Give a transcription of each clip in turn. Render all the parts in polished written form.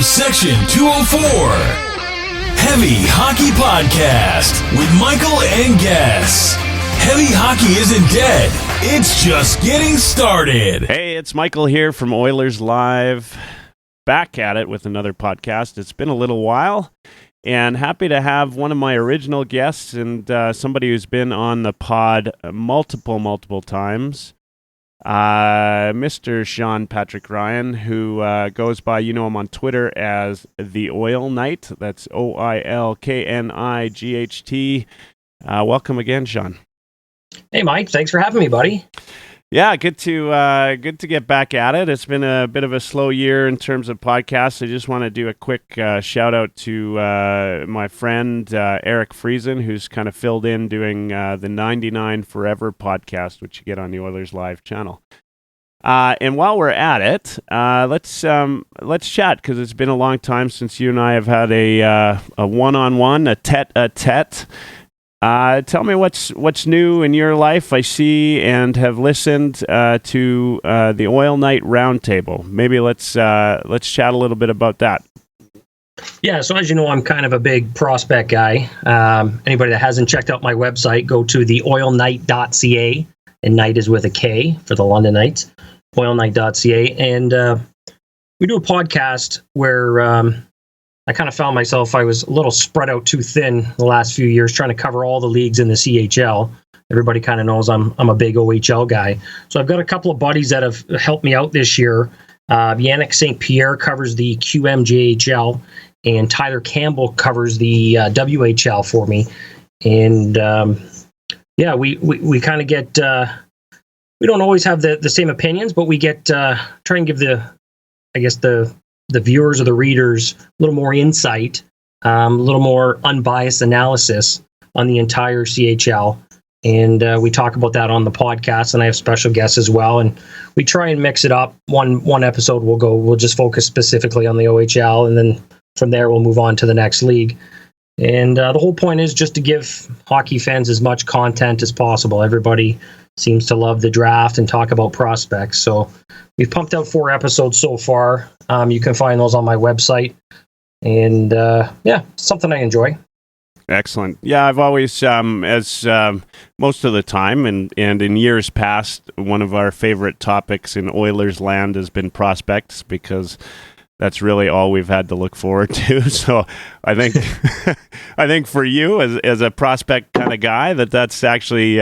from Section 204. Heavy Hockey Podcast with Michael and Guess. Heavy hockey isn't dead. It's just getting started. Hey, it's Michael here from Oilers Live. Back at it with another podcast. It's been a little while, and happy to have one of my original guests and somebody who's been on the pod multiple times. Mr. Sean Patrick Ryan, who goes by, you know him on Twitter as the OilKnight. That's OilKnight. Welcome again, Sean. Hey, Mike. Thanks for having me, buddy. Yeah, good to get back at it. It's been a bit of a slow year in terms of podcasts. I just want to do a quick shout out to my friend Eric Friesen, who's kind of filled in doing the 99 Forever podcast, which you get on the Oilers Live channel. And while we're at it, let's chat, because it's been a long time since you and I have had a one-on-one, a tete-a-tete. Tell me what's new in your life. I see and have listened to the OilKnight Roundtable. Maybe let's chat a little bit about that. Yeah, so as you know, I'm kind of a big prospect guy. Anybody that hasn't checked out my website, go to the OilKnight.ca, and Knight is with a K for the London Knights. OilKnight.ca, and we do a podcast where I kind of found myself, I was a little spread out too thin the last few years trying to cover all the leagues in the CHL. Everybody kind of knows I'm a big OHL guy. So I've got a couple of buddies that have helped me out this year. Yannick St. Pierre covers the QMJHL, and Tyler Campbell covers the WHL for me. And we kind of get, we don't always have the same opinions, but we get, try and give the viewers or the readers a little more insight, a little more unbiased analysis on the entire CHL. And we talk about that on the podcast, and I have special guests as well. And we try and mix it up. One episode we'll just focus specifically on the OHL, and then from there we'll move on to the next league. And the whole point is just to give hockey fans as much content as possible. Everybody seems to love the draft and talk about prospects. So we've pumped out 4 episodes so far. You can find those on my website. And something I enjoy. Excellent. Yeah, I've always, as most of the time, and in years past, one of our favorite topics in Oilers land has been prospects, because that's really all we've had to look forward to. So I think I think for you as a prospect kind of guy, that's actually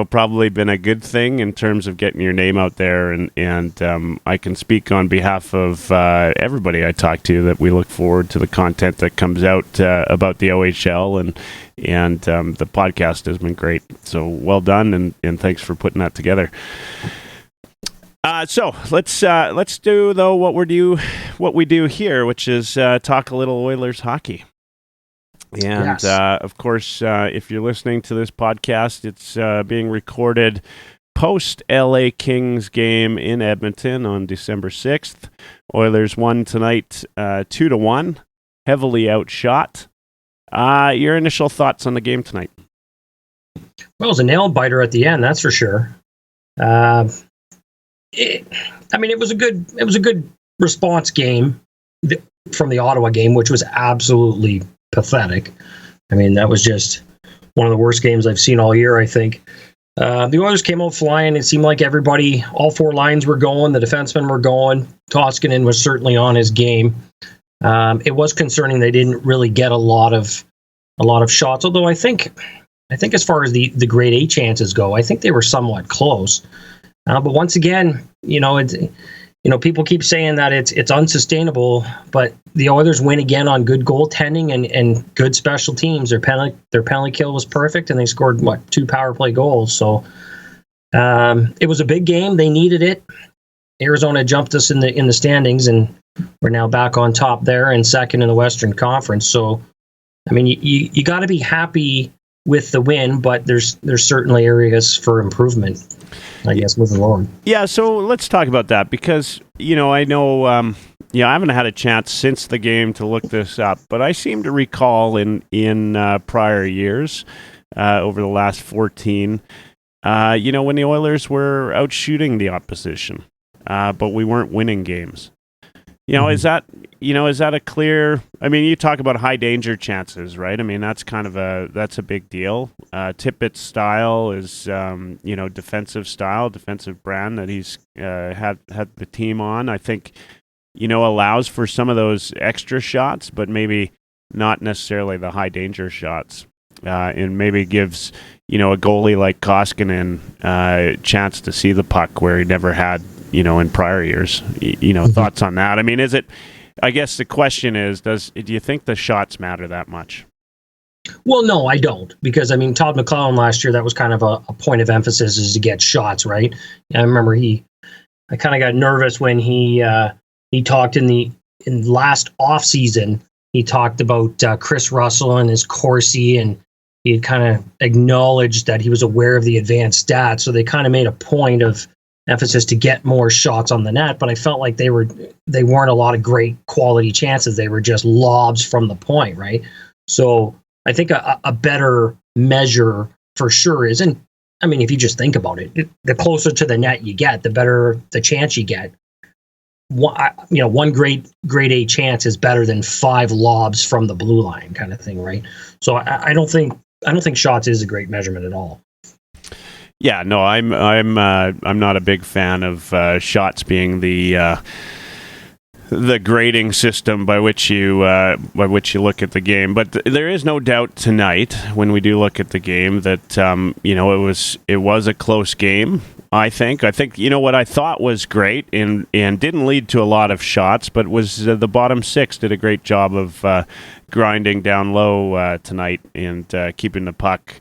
probably been a good thing in terms of getting your name out there. And I can speak on behalf of everybody I talk to that we look forward to the content that comes out about the OHL, and the podcast has been great. So well done, and thanks for putting that together. So let's do though what we do here, which is talk a little Oilers hockey. And yes. Of course, if you're listening to this podcast, it's being recorded post LA Kings game in Edmonton on December 6th. Oilers won tonight 2-1, heavily outshot. Your initial thoughts on the game tonight? Well, it was a nail biter at the end, that's for sure. It was a good response game from the Ottawa game, which was absolutely pathetic. I mean, that was just one of the worst games I've seen all year, I think. The Oilers came out flying. It seemed like everybody, all 4 lines were going. The defensemen were going. Koskinen was certainly on his game. It was concerning they didn't really get a lot of shots, although I think as far as the grade A chances go, I think they were somewhat close. But once again, people keep saying that it's unsustainable, but the Oilers win again on good goaltending and good special teams. Their penalty kill was perfect, and they scored 2 power play goals. So it was a big game. They needed it. Arizona jumped us in the standings, and we're now back on top there and second in the Western Conference. So, I mean, you got to be happy with the win, but there's certainly areas for improvement, I guess, moving on. Yeah, so let's talk about that, because, I know, I haven't had a chance since the game to look this up, but I seem to recall in prior years, over the last 14, when the Oilers were out shooting the opposition, but we weren't winning games. Is that a clear? I mean, you talk about high danger chances, right? I mean, that's a big deal. Tippett's style is, defensive style, defensive brand that he's had the team on. I think, allows for some of those extra shots, but maybe not necessarily the high danger shots, and maybe gives a goalie like Koskinen a chance to see the puck where he never had. In prior years, thoughts on that? I mean, I guess the question is, do you think the shots matter that much? Well, no, I don't, because Todd McLellan last year, that was kind of a point of emphasis, is to get shots, right? I remember I kind of got nervous when he talked in last off season. He talked about Chris Russell and his Corsi, and he had kind of acknowledged that he was aware of the advanced stats. So they kind of made a point of emphasis to get more shots on the net, but I felt like they weren't a lot of great quality chances. They were just lobs from the point, right? So I think a better measure for sure is, and if you just think about it, the closer to the net you get, the better the chance you get. One grade A chance is better than 5 lobs from the blue line, kind of thing, right? So I don't think shots is a great measurement at all. Yeah, no, I'm not a big fan of shots being the grading system by which you look at the game. But there is no doubt tonight, when we do look at the game, that it was a close game. I think what I thought was great and didn't lead to a lot of shots, but was the bottom 6 did a great job of grinding down low tonight and keeping the puck.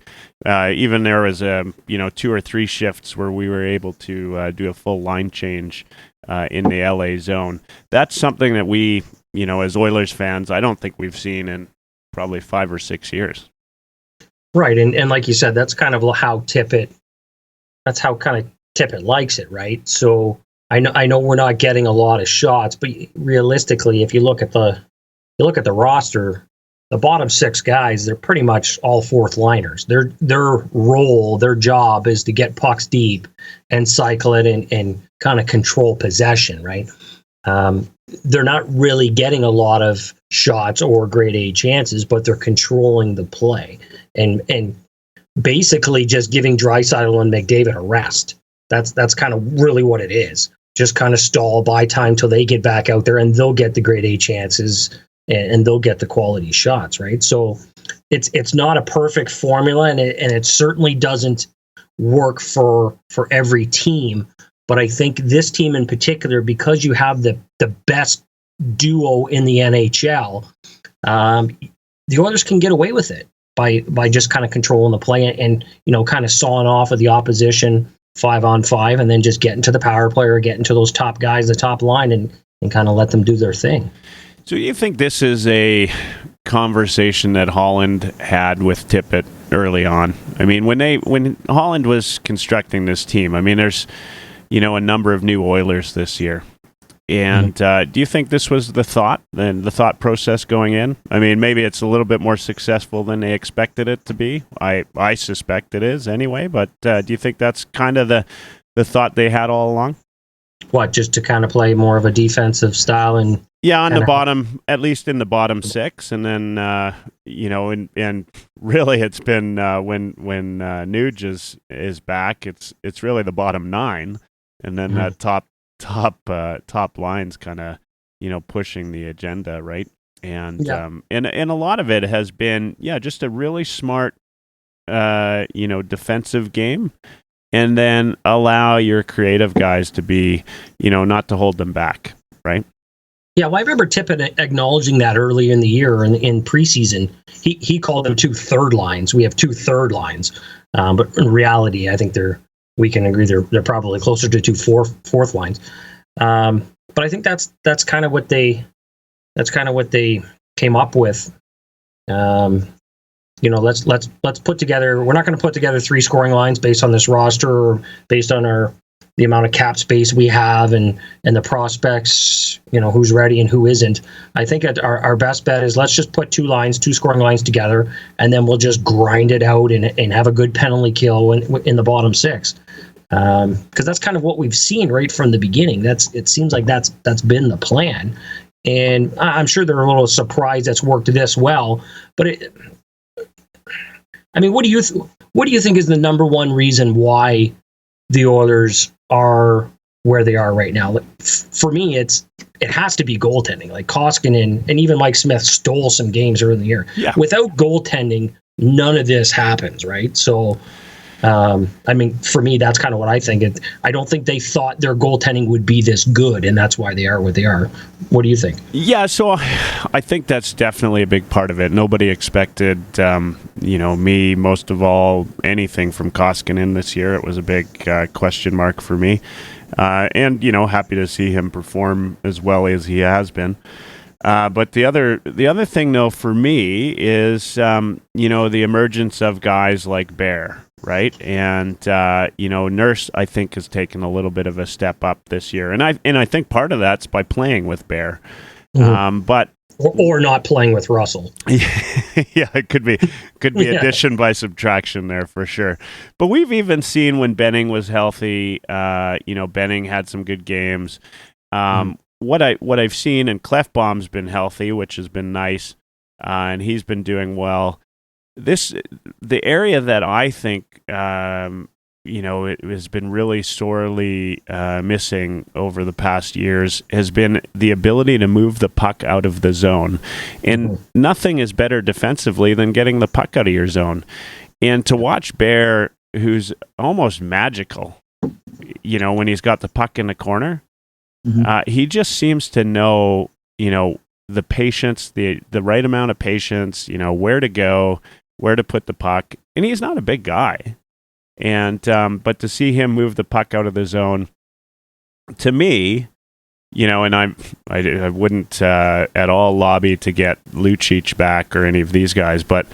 Even there was 2 or 3 shifts where we were able to do a full line change in the LA zone. That's something that we, as Oilers fans, I don't think we've seen in probably 5 or 6 years. Right, and like you said, that's kind of how Tippett likes it, right? So I know we're not getting a lot of shots, but realistically, if you look at the roster, the bottom 6 guys, they're pretty much all fourth liners. Their role, their job is to get pucks deep and cycle it and kind of control possession, right? They're not really getting a lot of shots or grade A chances, but they're controlling the play and basically just giving Draisaitl and McDavid a rest. That's kind of really what it is. Just kind of stall, buy time till they get back out there, and they'll get the grade A chances. And they'll get the quality shots, right? So it's not a perfect formula, and it certainly doesn't work for every team. But I think this team in particular, because you have the best duo in the NHL, the Oilers can get away with it by just kind of controlling the play and kind of sawing off of the opposition 5-on-5, and then just getting to the power play or getting to those top guys, the top line, and kind of let them do their thing. So you think this is a conversation that Holland had with Tippett early on? I mean, when Holland was constructing this team, there's a number of new Oilers this year. And do you think this was the thought process going in? I mean, maybe it's a little bit more successful than they expected it to be. I suspect it is anyway, but do you think that's kind of the thought they had all along? What, just to kind of play more of a defensive style and on the bottom, at least in the bottom 6, and then and really it's been when Nuge is back, it's really the bottom 9, and then that top line's kind of pushing the agenda, right? And and a lot of it has been just a really smart defensive game. And then allow your creative guys to be, not to hold them back, right? Yeah, well, I remember Tippett acknowledging that early in the year in preseason. He called them 2 third lines. We have 2 third lines, but in reality, I think we can agree they're probably closer to 2 fourth lines. But I think that's kind of what they came up with. Let's put together. We're not going to put together 3 scoring lines based on this roster or based on the amount of cap space we have and the prospects. Who's ready and who isn't. I think our best bet is let's just put 2 scoring lines together, and then we'll just grind it out and have a good penalty kill in the bottom 6. Because that's kind of what we've seen right from the beginning. It seems like that's been the plan, and I'm sure they're a little surprised that's worked this well. But what do you think is the number one reason why the Oilers are where they are right now? For me, it has to be goaltending. Like Koskinen and even Mike Smith stole some games early in the year. Yeah. Without goaltending, none of this happens, right? So, for me, that's kind of what I think. I don't think they thought their goaltending would be this good, and that's why they are what they are. What do you think? Yeah, so I think that's definitely a big part of it. Nobody expected, me, most of all, anything from Koskinen this year. It was a big question mark for me. And happy to see him perform as well as he has been. But the other thing, though, for me is, the emergence of guys like Bear, right? And, Nurse, I think, has taken a little bit of a step up this year. And I think part of that's by playing with Bear. But or not playing with Russell. Yeah, it could be addition by subtraction there for sure. But we've even seen when Benning was healthy, Benning had some good games. What I've seen, and Clefbaum's been healthy, which has been nice, and he's been doing well. The area that I think it has been really sorely missing over the past years has been the ability to move the puck out of the zone. And nothing is better defensively than getting the puck out of your zone. And to watch Bear, who's almost magical, when he's got the puck in the corner, he just seems to know, the patience, the right amount of patience, where to go, where to put the puck. And he's not a big guy. And but to see him move the puck out of the zone, to me, and I wouldn't at all lobby to get Lucic back or any of these guys, but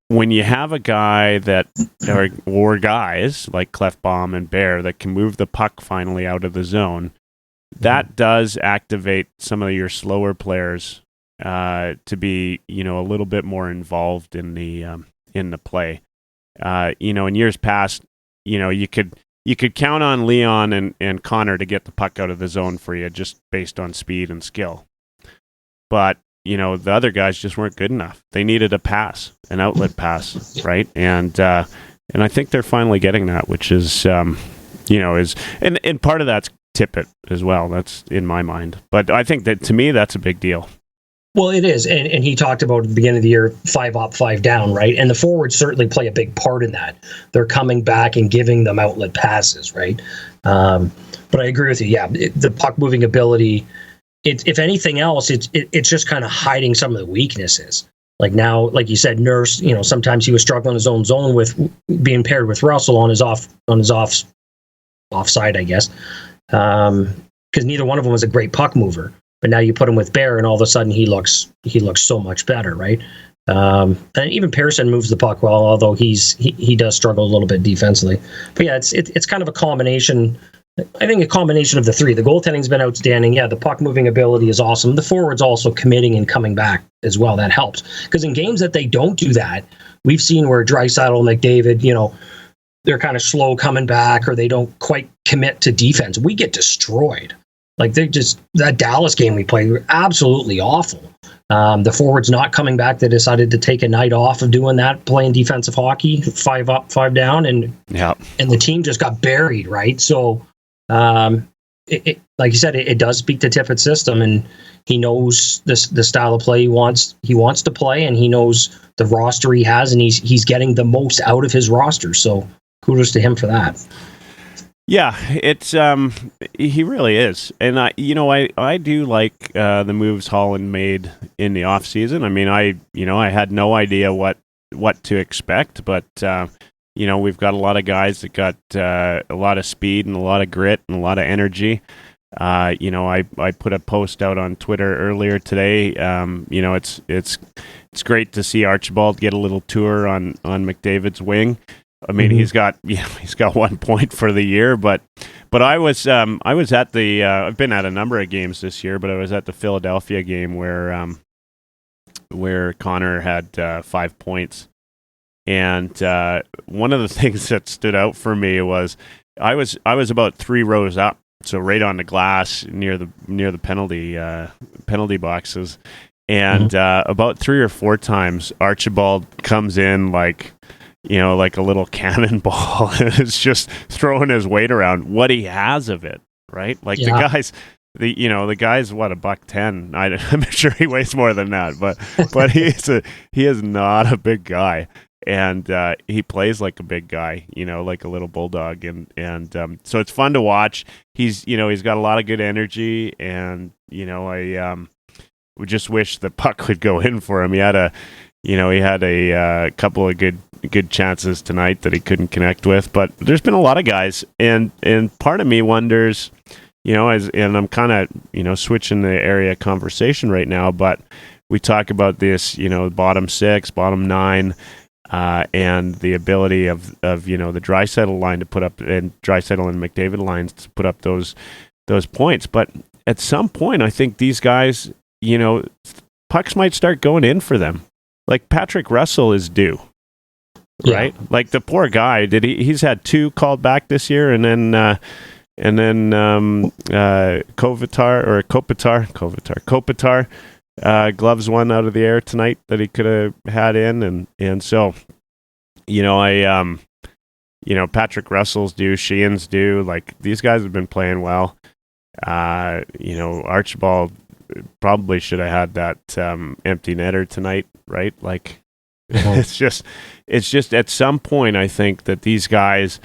when you have a guy that or guys like Clefbaum and Bear that can move the puck finally out of the zone, that does activate some of your slower players to be a little bit more involved in the play. In years past, you could count on Leon and Connor to get the puck out of the zone for you just based on speed and skill. But, the other guys just weren't good enough. They needed a pass, an outlet pass, right? And I think they're finally getting that, which is, and part of that's Tippett as well. That's in my mind. But I think that, to me, that's a big deal. Well, it is, and he talked about at the beginning of the year, 5 up, 5 down, right? And the forwards certainly play a big part in that. They're coming back and giving them outlet passes, right? But I agree with you. Yeah, the puck moving ability. If anything else, it's just kind of hiding some of the weaknesses. Like now, like you said, Nurse. Sometimes he was struggling in his own zone with being paired with Russell on his offside, I guess, because neither one of them was a great puck mover. But now you put him with Bear, and all of a sudden he looks so much better, right? And even Pearson moves the puck well, although he does struggle a little bit defensively. But yeah, it's kind of a combination. I think a combination of the three. The goaltending's been outstanding. Yeah, the puck moving ability is awesome. The forwards also committing and coming back as well. That helps, because in games that they don't do that, we've seen where Draisaitl, McDavid, they're kind of slow coming back, or they don't quite commit to defense. We get destroyed. Like that Dallas game we played, were absolutely awful. The forwards not coming back, they decided to take a night off of doing that, playing defensive hockey, 5 up, 5 down, and the team just got buried, right? So, like you said, it does speak to Tippett's system, and he knows the style of play he wants to play, and he knows the roster he has, and he's getting the most out of his roster. So, kudos to him for that. Yeah, it's he really is, and I do like the moves Holland made in the off season. I mean, I had no idea what to expect, but we've got a lot of guys that got a lot of speed and a lot of grit and a lot of energy. I put a post out on Twitter earlier today. It's great to see Archibald get a little tour on McDavid's wing. I mean, he's got 1 point for the year, but I was at the I've been at a number of games this year, but I was at the Philadelphia game where Connor had 5 points, And one of the things that stood out for me was I was about 3 rows up, so right on the glass near the penalty boxes, and about 3 or 4 times Archibald comes in like a little cannonball and is just throwing his weight around. What he has of it, right? Like the guy's what, $110. I'm sure he weighs more than that, but he is not a big guy. And he plays like a big guy, like a little bulldog, and so it's fun to watch. He's got a lot of good energy, and I would just wish the puck would go in for him. He had a couple of good chances tonight that he couldn't connect with, but there's been a lot of guys, and part of me wonders, and I'm kind of switching the area conversation right now, but we talk about this, bottom 6, bottom 9. And the ability of the Draisaitl line to put up, and Draisaitl and McDavid lines to put up those points. But at some point, I think these guys, pucks might start going in for them. Like Patrick Russell is due, right? Yeah. Like the poor guy, he's had 2 called back this year, and then Kopitar. Gloves one out of the air tonight that he could have had in, and so, Patrick Russell's due, Sheehan's due. Like these guys have been playing well. Archibald probably should have had that empty netter tonight, right? Like it's just at some point I think that these guys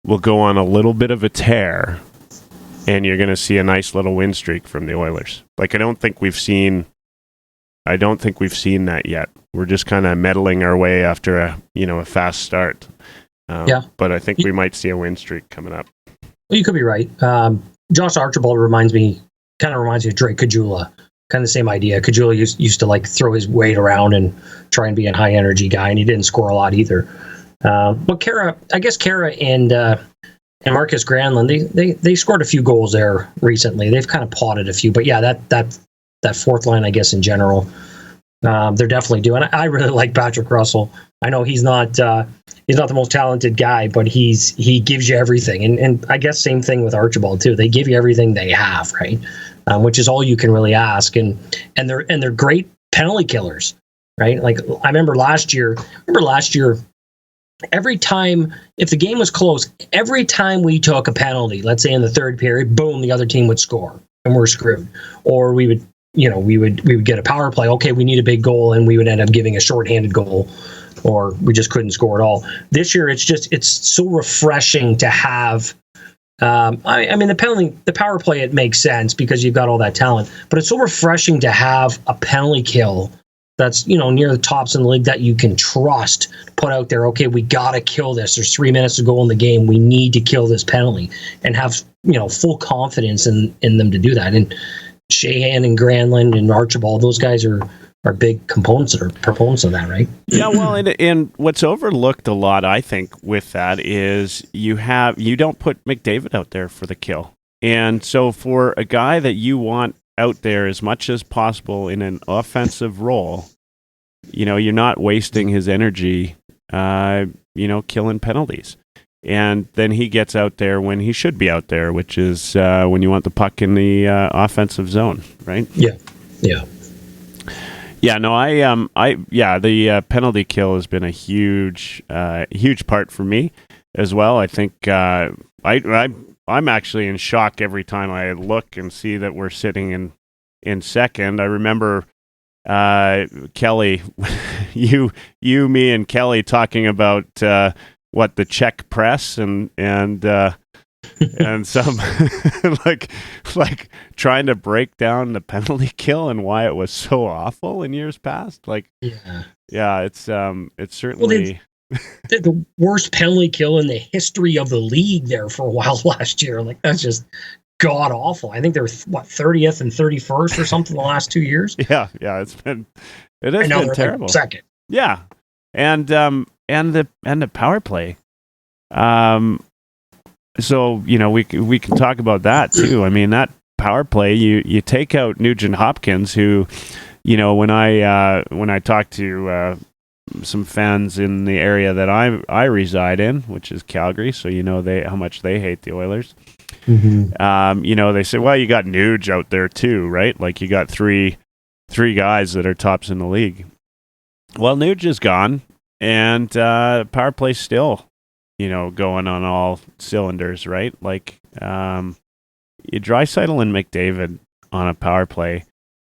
will go on a little bit of a tear, and you're going to see a nice little win streak from the Oilers. Like I don't think we've seen that yet. We're just kind of meddling our way after a fast start. But I think we might see a win streak coming up. Well, you could be right. Josh Archibald reminds me of Drake Caggiula. Kind of the same idea. Caggiula used to like throw his weight around and try and be a high energy guy, and he didn't score a lot either. But Kara and Marcus Granlund, they scored a few goals there recently. They've kind of potted a few, but yeah, that fourth line, I guess, in general, they're definitely doing. I really like Patrick Russell. I know he's not the most talented guy, but he gives you everything. And I guess same thing with Archibald too. They give you everything they have, right? Which is all you can really ask. And they're great penalty killers, right? Like I remember last year, every time, if the game was close, every time we took a penalty, let's say in the third period, boom, the other team would score and we're screwed. Or we would get a power play. Okay, we need a big goal, and we would end up giving a shorthanded goal, or we just couldn't score at all. This year, it's so refreshing to have. The power play, it makes sense because you've got all that talent, but it's so refreshing to have a penalty kill that's near the tops in the league that you can trust. Put out there, okay, we gotta kill this. There's 3 minutes to go in the game. We need to kill this penalty, and have full confidence in them to do that. And Sheahan and Granlund and Archibald, those guys are big proponents of that, right? Yeah, well, and what's overlooked a lot, I think, with that is you don't put McDavid out there for the kill. And so for a guy that you want out there as much as possible in an offensive role, you're not wasting his energy, killing penalties. And then he gets out there when he should be out there, which is when you want the puck in the offensive zone, right? Yeah. No, the penalty kill has been a huge part for me as well. I think I'm actually in shock every time I look and see that we're sitting in second. I remember Kelly, you, me, and Kelly talking about the Czech press and some like trying to break down the penalty kill and why it was so awful in years past. It's certainly the worst penalty kill in the history of the league there for a while last year. Like that's just god awful. I think they're 30th and 31st or something the last 2 years. Yeah, it has been terrible. Like second. Yeah, and the power play. So we can talk about that too. I mean, that power play, you take out Nugent Hopkins, who, when I talked to some fans in the area that I reside in, which is Calgary. So how much they hate the Oilers. Mm-hmm. They say, well, you got Nuge out there too, right? Like you got three guys that are tops in the league. Well, Nuge is gone, and power play still, going on all cylinders, right? Like Draisaitl and McDavid on a power play.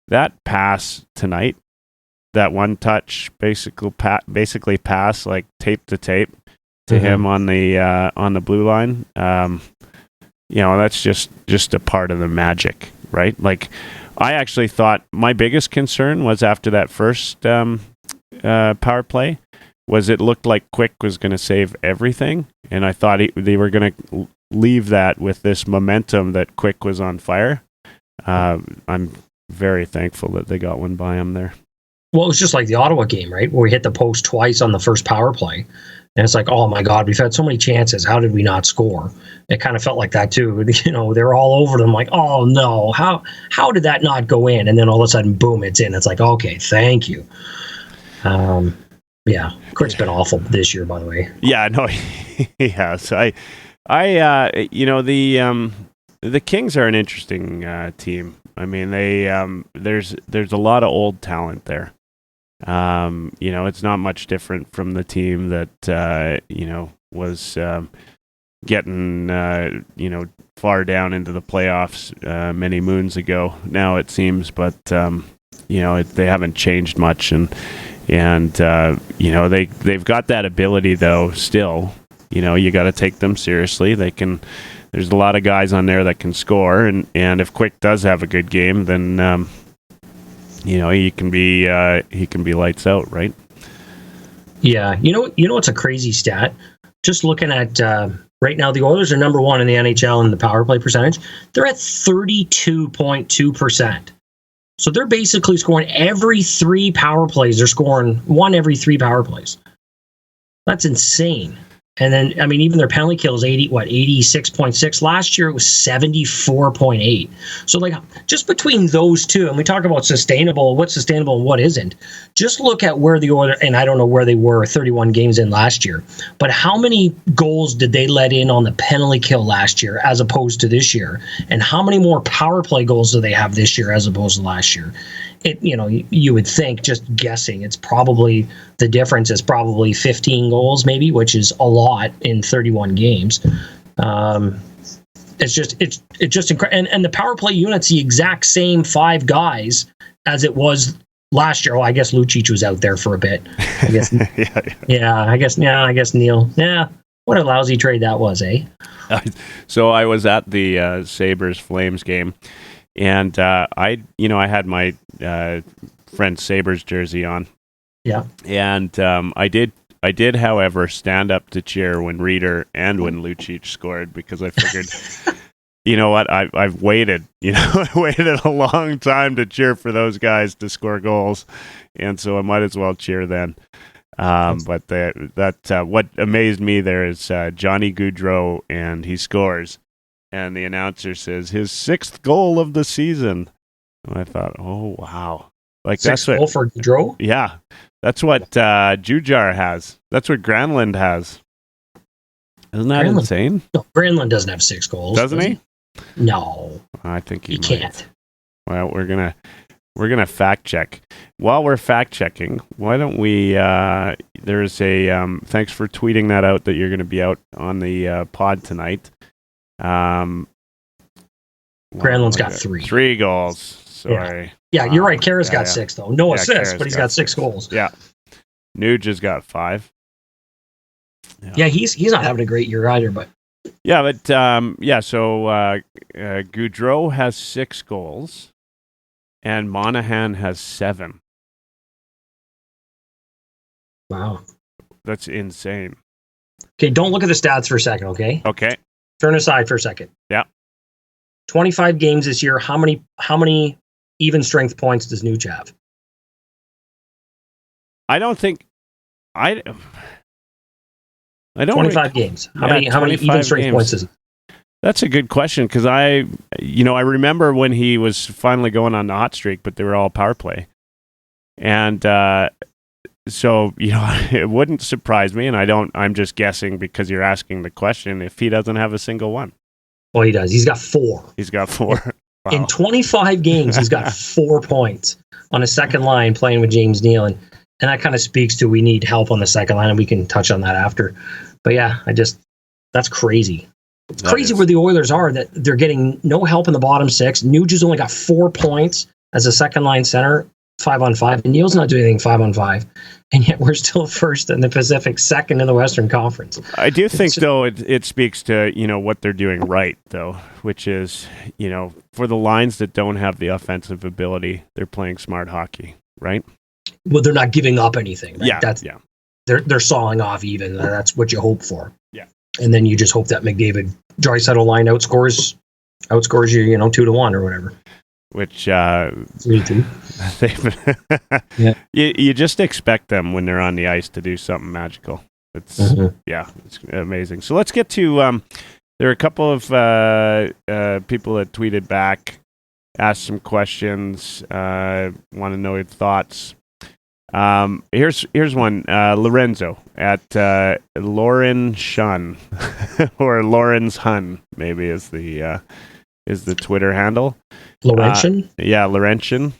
That pass tonight, that one touch, basically pass like tape to tape to him on the blue line. That's just a part of the magic, right? Like, I actually thought my biggest concern was after that first power play was it looked like Quick was going to save everything, and I thought they were going to leave that with this momentum that Quick was on fire. I'm very thankful that they got one by him there. Well, it was just like the Ottawa game, right? Where we hit the post twice on the first power play. And it's like, oh my God, we've had so many chances. How did we not score? It kind of felt like that too. They're all over them like, oh no, how did that not go in? And then all of a sudden, boom, it's in. It's like, okay, thank you. Yeah, Quick's been awful this year, by the way. Yeah, no, yeah. So the Kings are an interesting team. I mean, there's a lot of old talent there. It's not much different from the team that was getting far down into the playoffs many moons ago. Now it seems, but they haven't changed much, and they've got that ability though. Still, you got to take them seriously. There's a lot of guys on there that can score, and if Quick does have a good game, then he can be lights out, right? Yeah, it's a crazy stat. Just looking at right now, the Oilers are number one in the NHL in the power play percentage. They're at 32.2%. So they're basically scoring every 3 power plays. They're scoring one every 3 power plays. That's insane. And then, I mean, even their penalty kill is 86.6. Last year, it was 74.8. So, like, just between those two, and we talk about what's sustainable and what isn't, just look at where the Oilers, and I don't know where they were 31 games in last year, but how many goals did they let in on the penalty kill last year as opposed to this year? And how many more power play goals do they have this year as opposed to last year? You would think, just guessing, it's probably the difference is probably 15 goals maybe, which is a lot in 31 games. It's just incredible. And the power play unit's the exact same 5 guys as it was last year. Well, I guess Lucic was out there for a bit. I guess. I guess Neil. Yeah. What a lousy trade that was, eh? So I was at the Sabres Flames game. And I had my friend Sabres jersey on. Yeah. And I did, however, stand up to cheer when Reeder and when Lucic scored, because I figured, you know what, I've waited. I waited a long time to cheer for those guys to score goals, and so I might as well cheer then. But what amazed me there is Johnny Gaudreau, and he scores. And the announcer says his 6th goal of the season. And I thought, oh wow, like 6th goal for Gaudreau? Yeah, that's what Puljujarvi has. That's what Granlund has. Isn't that insane? No, Granlund doesn't have 6 goals, doesn't he? No, I think he can't. Well, we're gonna fact check. While we're fact checking, why don't we? There's a thanks for tweeting that out that you're going to be out on the pod tonight. Granlund's got 3. 3 goals. Sorry. Yeah, you're right. Kara's got 6 though. No assists, but he's got 6 goals. Yeah. Nuge has got 5. Yeah, he's not having a great year either, but yeah, but so Gaudreau has 6 goals and Monahan has 7. Wow. That's insane. Okay, don't look at the stats for a second, okay? Okay. Turn aside for a second. Yeah. 25 games this year. How many even strength points does Nuge have? I don't think. I don't. 25 games. How many even strength points is it? That's a good question, because I remember when he was finally going on the hot streak, but they were all power play, and So, it wouldn't surprise me, and I'm just guessing because you're asking the question, if he doesn't have a single one. Well, he does. He's got 4. He's got 4. Wow. In 25 games, he's got 4 points on a second line playing with James Neal. And that kind of speaks to we need help on the second line, and we can touch on that after. But yeah, that's crazy. It's crazy where the Oilers are, that they're getting no help in the bottom 6. Nugent's only got 4 points as a second line center, 5-on-5, and Neal's not doing anything 5-on-5, and yet we're still first in the Pacific, second in the Western Conference. I do think, though, it speaks to what they're doing right, though, which is for the lines that don't have the offensive ability, they're playing smart hockey, right? Well, they're not giving up anything. Right? Yeah. They're sawing off even. That's what you hope for. Yeah. And then you just hope that McDavid Draisaitl line outscores you, 2-1 or whatever. Which 3-2. Yeah. You just expect them when they're on the ice to do something magical. It's it's amazing. So let's get to there are a couple of people that tweeted back, asked some questions, want to know your thoughts. Here's one. Lorenzo at Lauren Shun or Lawrence Hun maybe is the Twitter handle. Laurentian? Yeah, Laurentian.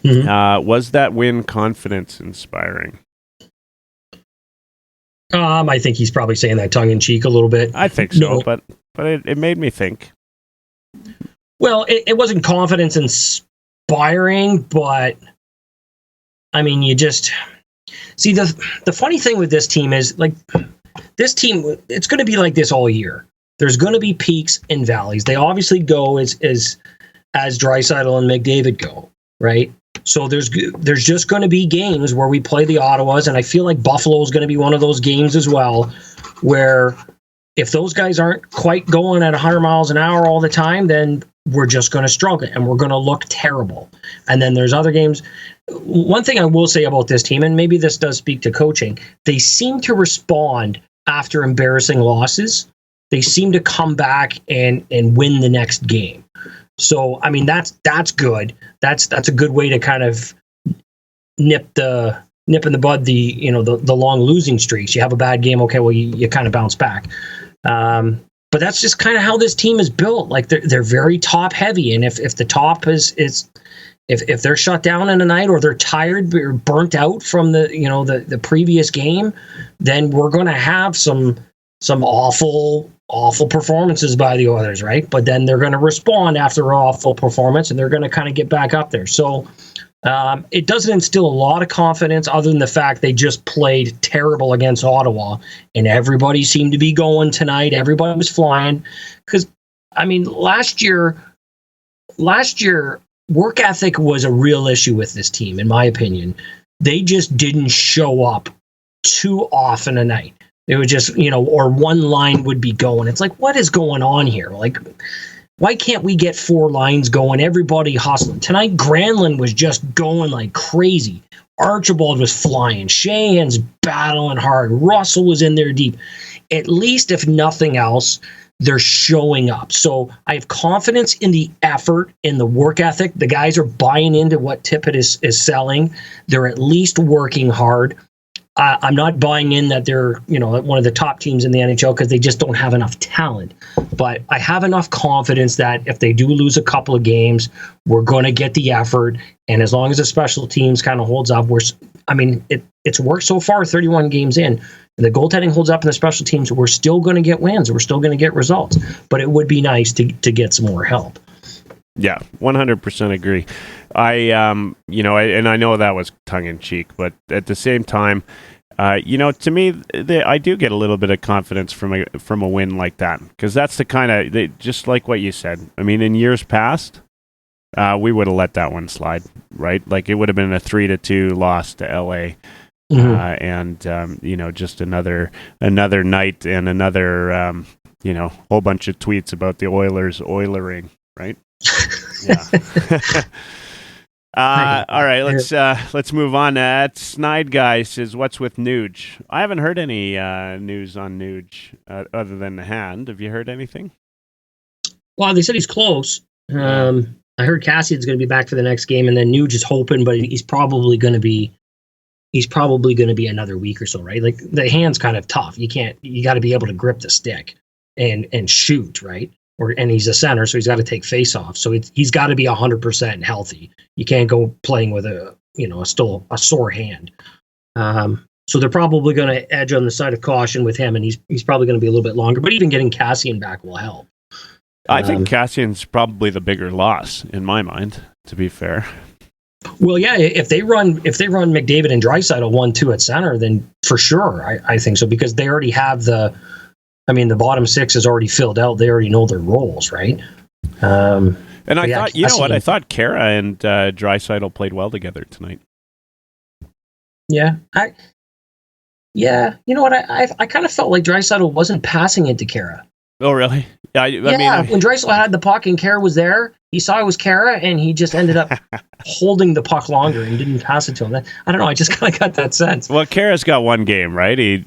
Mm-hmm. Was that win confidence inspiring? I think he's probably saying that tongue in cheek a little bit. I think so, but it made me think. Well, it wasn't confidence inspiring, but I mean, you just see the funny thing with this team is this team. It's going to be like this all year. There's going to be peaks and valleys. They obviously go as Draisaitl and McDavid go, right? So there's just going to be games where we play the Ottawas, and I feel like Buffalo is going to be one of those games as well, where if those guys aren't quite going at 100 miles an hour all the time, then we're just going to struggle and we're going to look terrible. And then there's other games. One thing I will say about this team, and maybe this does speak to coaching, they seem to respond after embarrassing losses. They seem to come back and win the next game. So, I mean, that's good. That's a good way to kind of nip in the bud the long losing streaks. You have a bad game, okay, well you kind of bounce back. But that's just kind of how this team is built. Like they're very top heavy, and if the top is if they're shut down in a night or they're tired or burnt out from the previous game, then we're going to have some awful performances by the Oilers, right? But then they're going to respond after an awful performance, and they're going to kind of get back up there. So it doesn't instill a lot of confidence other than the fact they just played terrible against Ottawa, and everybody seemed to be going tonight. Everybody was flying. Because, I mean, last year, work ethic was a real issue with this team, in my opinion. They just didn't show up too often a night. It would just, or one line would be going. It's like, what is going on here? Like, why can't we get 4 lines going? Everybody hustling. Tonight, Granlund was just going like crazy. Archibald was flying. Sheahan's battling hard. Russell was in there deep. At least, if nothing else, they're showing up. So I have confidence in the effort, in the work ethic. The guys are buying into what Tippett is selling. They're at least working hard. I'm not buying in that they're, one of the top teams in the NHL because they just don't have enough talent. But I have enough confidence that if they do lose a couple of games, we're going to get the effort. And as long as the special teams kind of holds up, it's worked so far, 31 games in. And the goaltending holds up in the special teams, we're still going to get wins. We're still going to get results. But it would be nice to get some more help. Yeah, 100% agree. And I know that was tongue in cheek, but at the same time, to me, I do get a little bit of confidence from a win like that, because that's the kind of, just like what you said. I mean, in years past, we would have let that one slide, right? Like it would have been a 3-2 loss to LA. And just another night and another whole bunch of tweets about the Oilers oilering, right? Yeah. All right, let's move on. Snide Guy says, "What's with Nuge?" I haven't heard any news on Nuge other than the hand. Have you heard anything? Well, they said he's close. I heard Cassian's going to be back for the next game, and then Nuge is hoping, but he's probably going to be, he's probably going to be another week or so, right? Like the hand's kind of tough. You got to be able to grip the stick and shoot, right? And he's a center, so he's got to take face off. So he's got to be 100% healthy. You can't go playing with still a sore hand. So they're probably going to edge on the side of caution with him, and he's probably going to be a little bit longer. But even getting Kassian back will help. I think Kassian's probably the bigger loss in my mind, to be fair. Well, yeah, if they run McDavid and Draisaitl 1-2 at center, then for sure I think so, because they already have the bottom six is already filled out. They already know their roles, right? And I thought, I thought Kara and Draisaitl played well together tonight. Yeah, you know what? I kind of felt like Draisaitl wasn't passing it to Kara. Oh, really? Yeah, I mean, when Draisaitl had the puck and Kara was there, he saw it was Kara, and he just ended up holding the puck longer and didn't pass it to him. I don't know. I just kind of got that sense. Well, Kara's got one game, right? He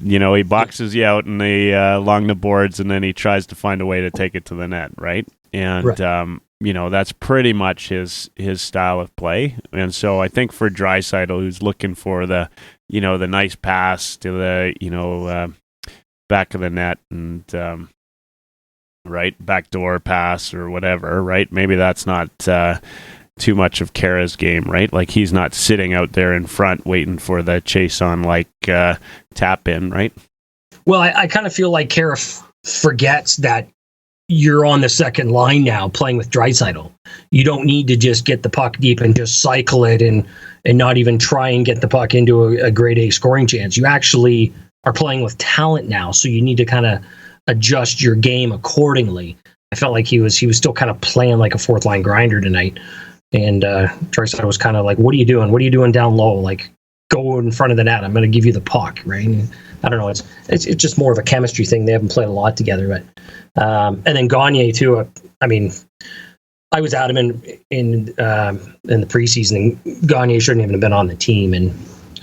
boxes you out along the boards, and then he tries to find a way to take it to the net, right? And right. That's pretty much his style of play. And so I think for Draisaitl, who's looking for the nice pass to the back of the net and right, backdoor pass or whatever, right? Maybe that's not too much of Kara's game, right? Like he's not sitting out there in front waiting for the chase on tap in, right? Well, I kind of feel like Kara forgets that you're on the second line now playing with Draisaitl. You don't need to just get the puck deep and just cycle it and not even try and get the puck into a grade A scoring chance. You actually are playing with talent now, so you need to kind of adjust your game accordingly. I felt like he was still kind of playing like a fourth line grinder tonight. And Draisaitl was kind of like, what are you doing? What are you doing down low? Like, go in front of the net. I'm going to give you the puck, right? And I don't know. It's just more of a chemistry thing. They haven't played a lot together, but and then Gagne too. I mean, I was at him in the preseason, and Gagne shouldn't even have been on the team. And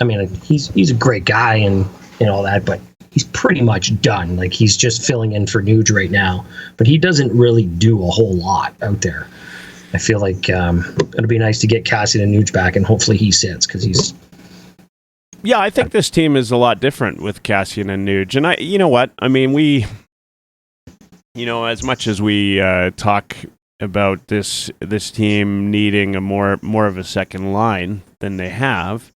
I mean, he's a great guy and all that, but he's pretty much done. Like he's just filling in for Nuge right now, but he doesn't really do a whole lot out there. I feel like it'd be nice to get Kassian and Nuge back, and hopefully he sits because he's. Yeah, I think this team is a lot different with Kassian and Nuge, and you know what? I mean, we, as much as we talk about this team needing a more of a second line than they have,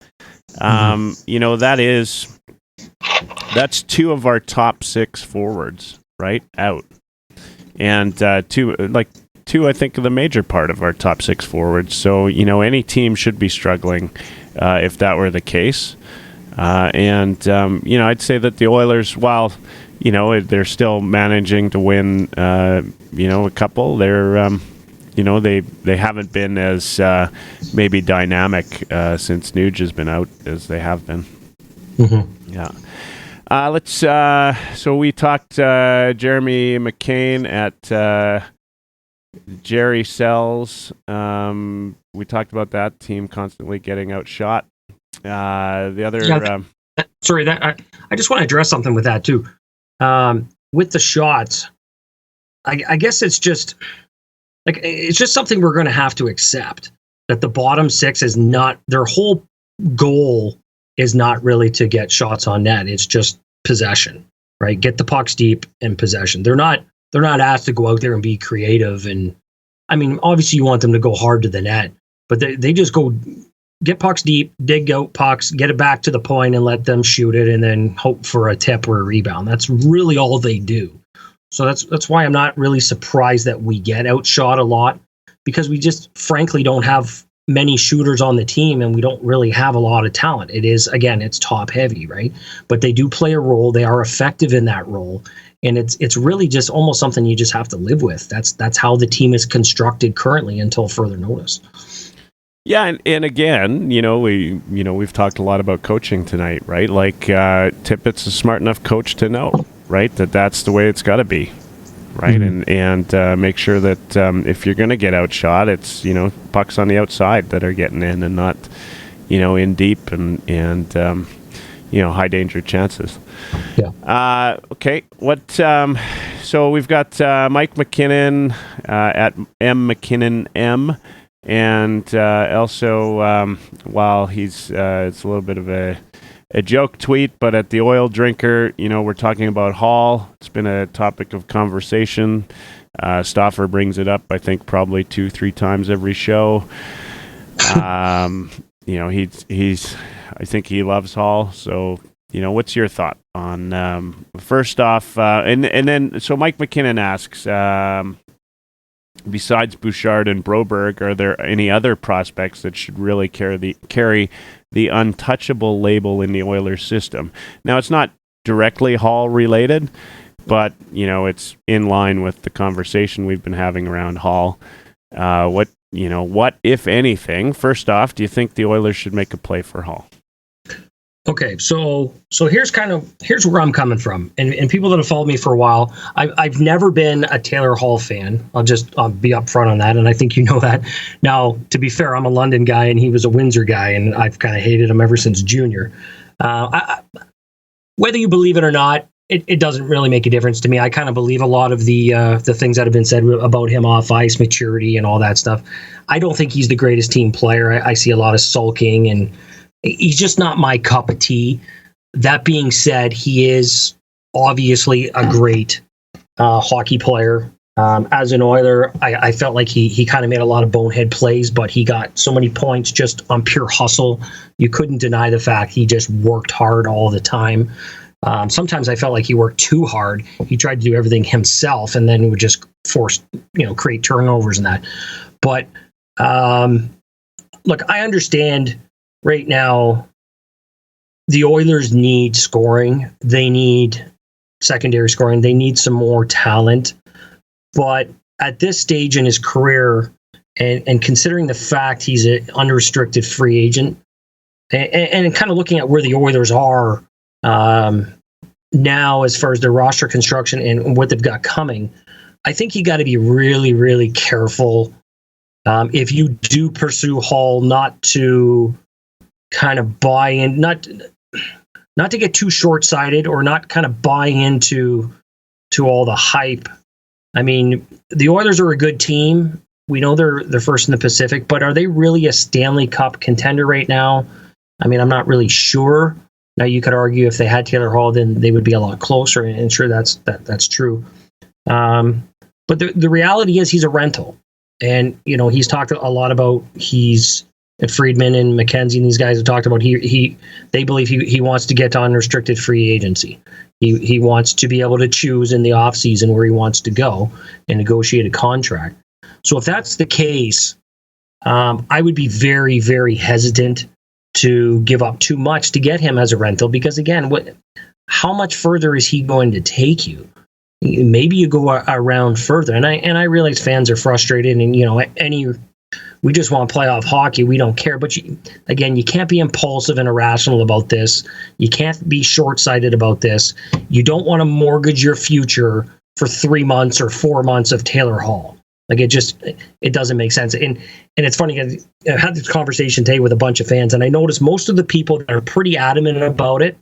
that's two of our top six forwards, right, out, and two, I think, are the major part of our top six forwards. So any team should be struggling if that were the case. I'd say that the Oilers, while they're still managing to win, a couple, they're they haven't been as maybe dynamic since Nuge has been out as they have been. Mm-hmm. Yeah. So we talked Jeremy McCain at Jerry Sells. We talked about that team constantly getting outshot. The other, sorry, that I just want to address something with that too. With the shots, I guess it's just something we're going to have to accept, that the bottom six is not, their whole goal is not really to get shots on net. It's just possession, right? Get the pucks deep and possession. They're not asked to go out there and be creative. And I mean, obviously you want them to go hard to the net, but they just go get pucks deep, dig out pucks, get it back to the point and let them shoot it, and then hope for a tip or a rebound. That's really all they do. So that's why I'm not really surprised that we get outshot a lot, because we just frankly don't have many shooters on the team, and we don't really have a lot of talent. It is, again, it's top heavy, right? But they do play a role. They are effective in that role. And it's really just almost something you just have to live with. That's how the team is constructed currently until further notice. Yeah, and again, we've talked a lot about coaching tonight, right? Like Tippett's a smart enough coach to know, right, that's the way it's got to be, right? Mm-hmm. And make sure that if you're going to get outshot, it's pucks on the outside that are getting in, and not in deep and high danger chances. Yeah. Okay. What? So we've got Mike McKinnon at M McKinnon M. And also, while he's, it's a little bit of a joke tweet, but at the Oil Drinker, we're talking about Hall. It's been a topic of conversation. Stauffer brings it up, I think, probably 2-3 times every show. He's I think he loves Hall. So, what's your thought on, first off, and then, so Mike McKinnon asks, besides Bouchard and Broberg, are there any other prospects that should really carry the untouchable label in the Oilers system? Now, it's not directly Hall related, but, it's in line with the conversation we've been having around Hall. What, if anything, first off, do you think the Oilers should make a play for Hall? Okay, so here's where I'm coming from, and people that have followed me for a while, I've never been a Taylor Hall fan. I'll be upfront on that, and I think you know that. Now, to be fair, I'm a London guy, and he was a Windsor guy, and I've kind of hated him ever since junior. Whether you believe it or not, it doesn't really make a difference to me. I kind of believe a lot of the things that have been said about him off ice, maturity, and all that stuff. I don't think he's the greatest team player. I see a lot of sulking, and he's just not my cup of tea. That being said, he is obviously a great hockey player. As an Oiler, I felt like he kind of made a lot of bonehead plays, but he got so many points just on pure hustle. You couldn't deny the fact he just worked hard all the time. Sometimes I felt like he worked too hard. He tried to do everything himself and then would just create turnovers and that. But look, I understand right now the Oilers need scoring. They need secondary scoring. They need some more talent. But at this stage in his career, and considering the fact he's an unrestricted free agent, and kind of looking at where the Oilers are now as far as their roster construction and what they've got coming, I think you got to be really, really careful if you do pursue Hall, not to kind of buy in, not to get too short-sighted or not kind of buy into all the hype. I mean, the Oilers are a good team. We know they're first in the Pacific, but are they really a Stanley Cup contender right now? I mean, I'm not really sure. Now, you could argue if they had Taylor Hall, then they would be a lot closer, and sure, that's true. But the reality is he's a rental, and he's talked a lot about and Friedman and McKenzie and these guys have talked about they believe he wants to get to unrestricted free agency. He wants to be able to choose in the offseason where he wants to go and negotiate a contract. So if that's the case, I would be very, very hesitant to give up too much to get him as a rental, because again, how much further is he going to take you? Maybe you go around further, and I realize fans are frustrated, and we just want playoff hockey. We don't care. But you can't be impulsive and irrational about this. You can't be short-sighted about this. You don't want to mortgage your future for 3 months or 4 months of Taylor Hall. Like, it doesn't make sense. And it's funny, I had this conversation today with a bunch of fans, and I noticed most of the people that are pretty adamant about it,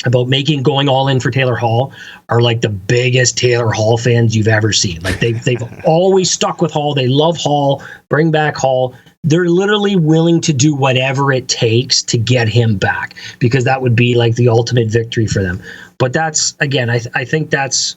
about going all in for Taylor Hall, are like the biggest Taylor Hall fans you've ever seen. Like they've always stuck with Hall. They love Hall. Bring back Hall. They're literally willing to do whatever it takes to get him back, because that would be like the ultimate victory for them. But that's, again, I think that's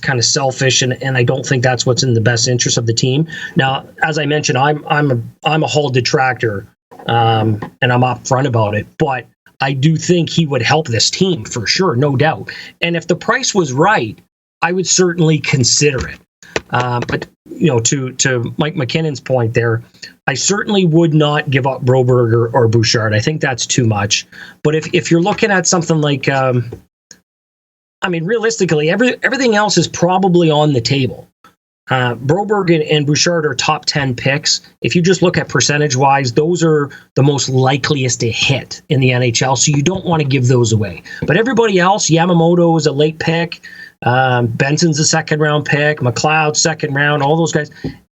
kind of selfish, and I don't think that's what's in the best interest of the team. Now, as I mentioned, I'm a Hall detractor, and I'm upfront about it, but I do think he would help this team for sure, no doubt. And if the price was right, I would certainly consider it. But to Mike McKinnon's point there, I certainly would not give up Broberg or Bouchard. I think that's too much. But if you're looking at something like, realistically, everything else is probably on the table. Broberg and Bouchard are top 10 picks. If you just look at percentage-wise, those are the most likeliest to hit in the NHL, so you don't want to give those away. But everybody else, Yamamoto is a late pick, Benson's a second-round pick, McLeod, second round, all those guys.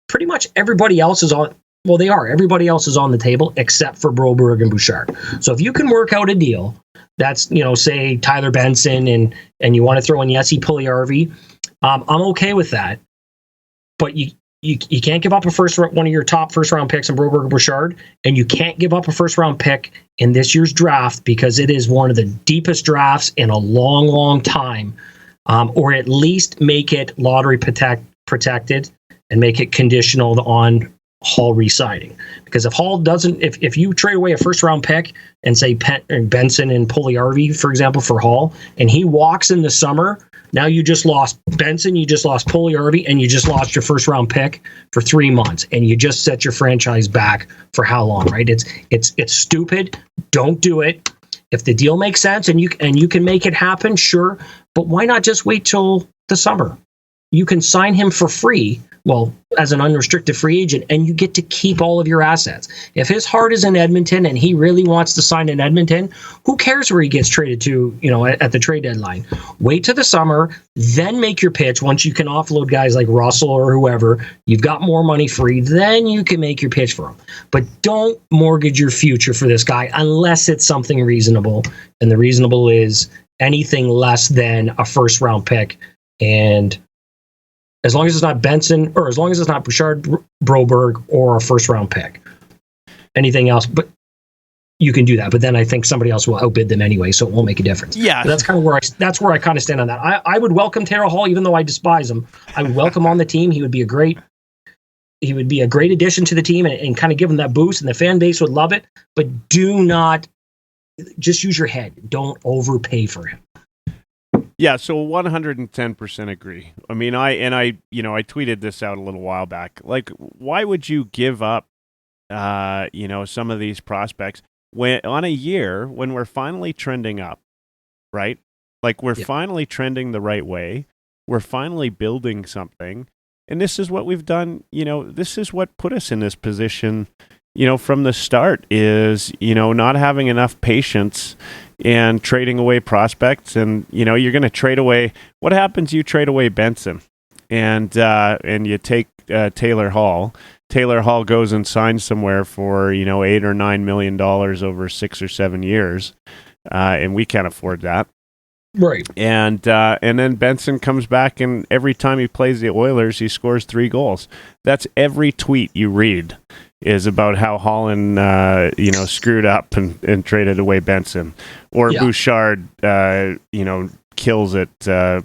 Pretty much everybody else is on. Well, they are. Everybody else is on the table except for Broberg and Bouchard. So if you can work out a deal that's, say Tyler Benson and you want to throw in Jesse Puljujarvi, I'm okay with that. But you you can't give up one of your top first round picks in Broberg Bouchard, and you can't give up a first round pick in this year's draft because it is one of the deepest drafts in a long, long time, or at least make it lottery protected and make it conditional on Hall re-signing. Because if Hall doesn't, if you trade away a first round pick and say Benson and Puljujarvi, for example, for Hall, and he walks in the summer, now you just lost Benson, you just lost Puljujarvi, and you just lost your first round pick for 3 months, and you just set your franchise back for how long, right? It's stupid. Don't do it. If the deal makes sense and you can make it happen, sure, but why not just wait till the summer? You can sign him for free, well, as an unrestricted free agent, and you get to keep all of your assets. If his heart is in Edmonton and he really wants to sign in Edmonton, who cares where he gets traded to, at the trade deadline? Wait till the summer, then make your pitch. Once you can offload guys like Russell or whoever, you've got more money free, then you can make your pitch for him. But don't mortgage your future for this guy unless it's something reasonable, and the reasonable is anything less than a first round pick. And as long as it's not Benson, or as long as it's not Bouchard, Broberg, or a first round pick. Anything else, but you can do that. But then I think somebody else will outbid them anyway, so it won't make a difference. Yeah, but that's where I kind of stand on that. I would welcome Taylor Hall, even though I despise him. I would welcome on the team. He would be a great addition to the team and kind of give him that boost, and the fan base would love it. But do not just use your head. Don't overpay for him. Yeah, so 110% agree. I mean, I tweeted this out a little while back. Like, why would you give up, some of these prospects on a year when we're finally trending up, right? Like, we're finally trending the right way. We're finally building something. And this is what we've done. This is what put us in this position, from the start is, not having enough patience and trading away prospects. And, you're going to trade away. What happens? You trade away Benson and you take Taylor Hall. Taylor Hall goes and signs somewhere for, $8 or $9 million over 6 or 7 years. And we can't afford that. Right. And then Benson comes back, and every time he plays the Oilers, he scores 3 goals. That's every tweet you read is about how Holland, screwed up and traded away Benson, or Bouchard, kills it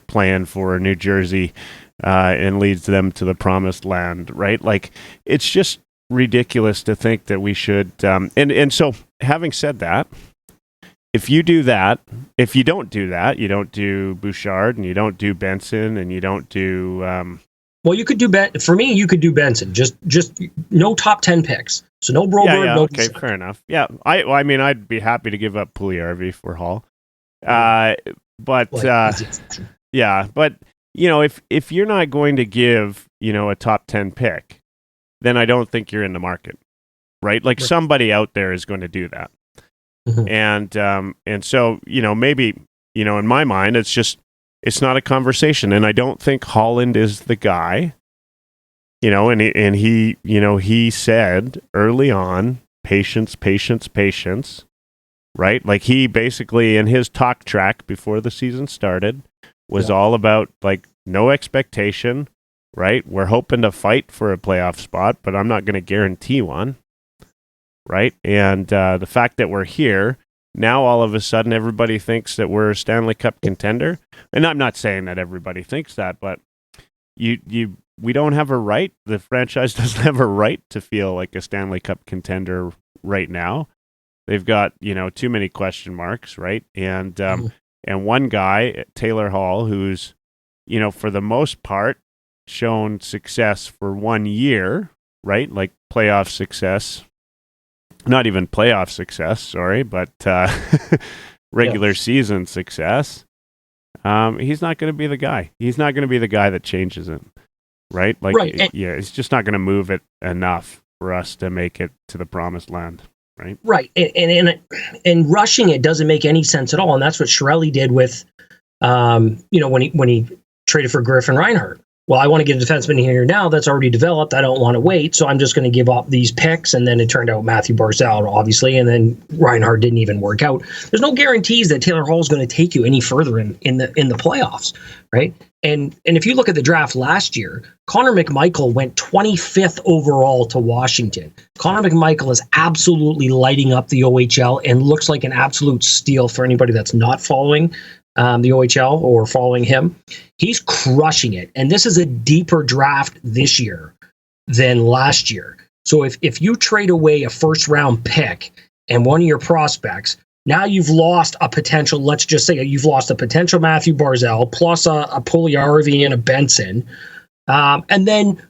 playing for New Jersey and leads them to the promised land, right? Like, it's just ridiculous to think that we should. And so, having said that, if you don't do that, you don't do Bouchard, and you don't do Benson, and you don't do. Well, you could do for me. You could do Benson. Just no top 10 picks. So no Broberg. Yeah, no okay, fair enough. Yeah, I mean, I'd be happy to give up Puljujarvi for Hall. But if you're not going to give a top 10 pick, then I don't think you're in the market, right? Like, somebody out there is going to do that. Mm-hmm. And so, maybe, in my mind, it's not a conversation. And I don't think Holland is the guy, and he said early on, patience, right? Like, he basically, in his talk track before the season started, was all about, like, no expectation, right? We're hoping to fight for a playoff spot, but I'm not going to guarantee one. Right. And the fact that we're here now, all of a sudden, everybody thinks that we're a Stanley Cup contender. And I'm not saying that everybody thinks that, but we don't have a right. The franchise doesn't have a right to feel like a Stanley Cup contender right now. They've got, too many question marks. Right. And one guy, Taylor Hall, who's, for the most part, shown success for 1 year. Right. Like, playoff success. Not even playoff success, sorry, but regular season success. He's not going to be the guy. He's not going to be the guy that changes it, right? Like, it's just not going to move it enough for us to make it to the promised land, right? Right, and rushing it doesn't make any sense at all, and that's what Chiarelli did with, when he traded for Griffin Reinhart. well, I want to get a defenseman here now that's already developed. I don't want to wait, so I'm just going to give up these picks. And then it turned out Matthew Barzal, obviously, and then Reinhart didn't even work out. There's no guarantees that Taylor Hall is going to take you any further in the playoffs, right? And if you look at the draft last year, Connor McMichael went 25th overall to Washington. Connor McMichael is absolutely lighting up the OHL and looks like an absolute steal for anybody that's not following the OHL or following him. He's crushing it. And this is a deeper draft this year than last year. So if you trade away a first round pick and one of your prospects, now you've lost a potential, let's just say you've lost a potential Matthew Barzal plus a Puljujarvi and a Benson. And then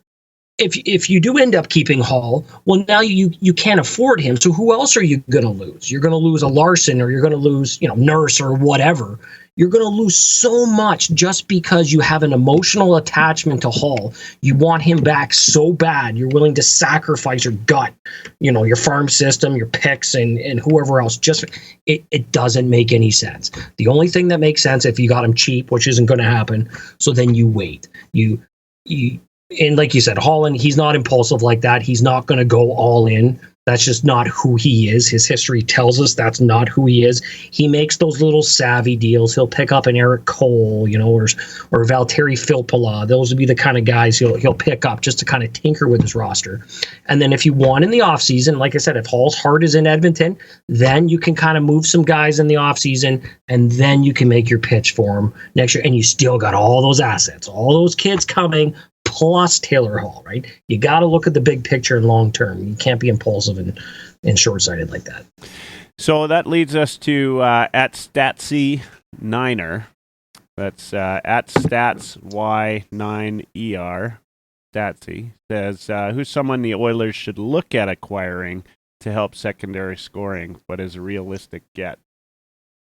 if you do end up keeping Hall, well, now you can't afford him. So who else are you going to lose? You're going to lose a Larson, or you're going to lose, Nurse or whatever. You're going to lose so much just because you have an emotional attachment to Hall. You want him back so bad. You're willing to sacrifice your gut, your farm system, your picks, and whoever else. Just it doesn't make any sense. The only thing that makes sense if you got him cheap, which isn't going to happen. So then you wait. And like you said, Holland, he's not impulsive like that. He's not going to go all in. That's just not who he is. His history tells us that's not who he is. He makes those little savvy deals. He'll pick up an Eric Cole, or Valtteri Filppula. Those would be the kind of guys he'll pick up just to kind of tinker with his roster. And then if you want in the offseason, like I said, if Hall's heart is in Edmonton, then you can kind of move some guys in the offseason, and then you can make your pitch for him next year. And you still got all those assets, all those kids coming, plus Taylor Hall, right? You got to look at the big picture and long term. You can't be impulsive and short-sighted like that. So that leads us to at Statsy Niner. That's at Stats Y9ER. Statsy says, who's someone the Oilers should look at acquiring to help secondary scoring, but is a realistic get?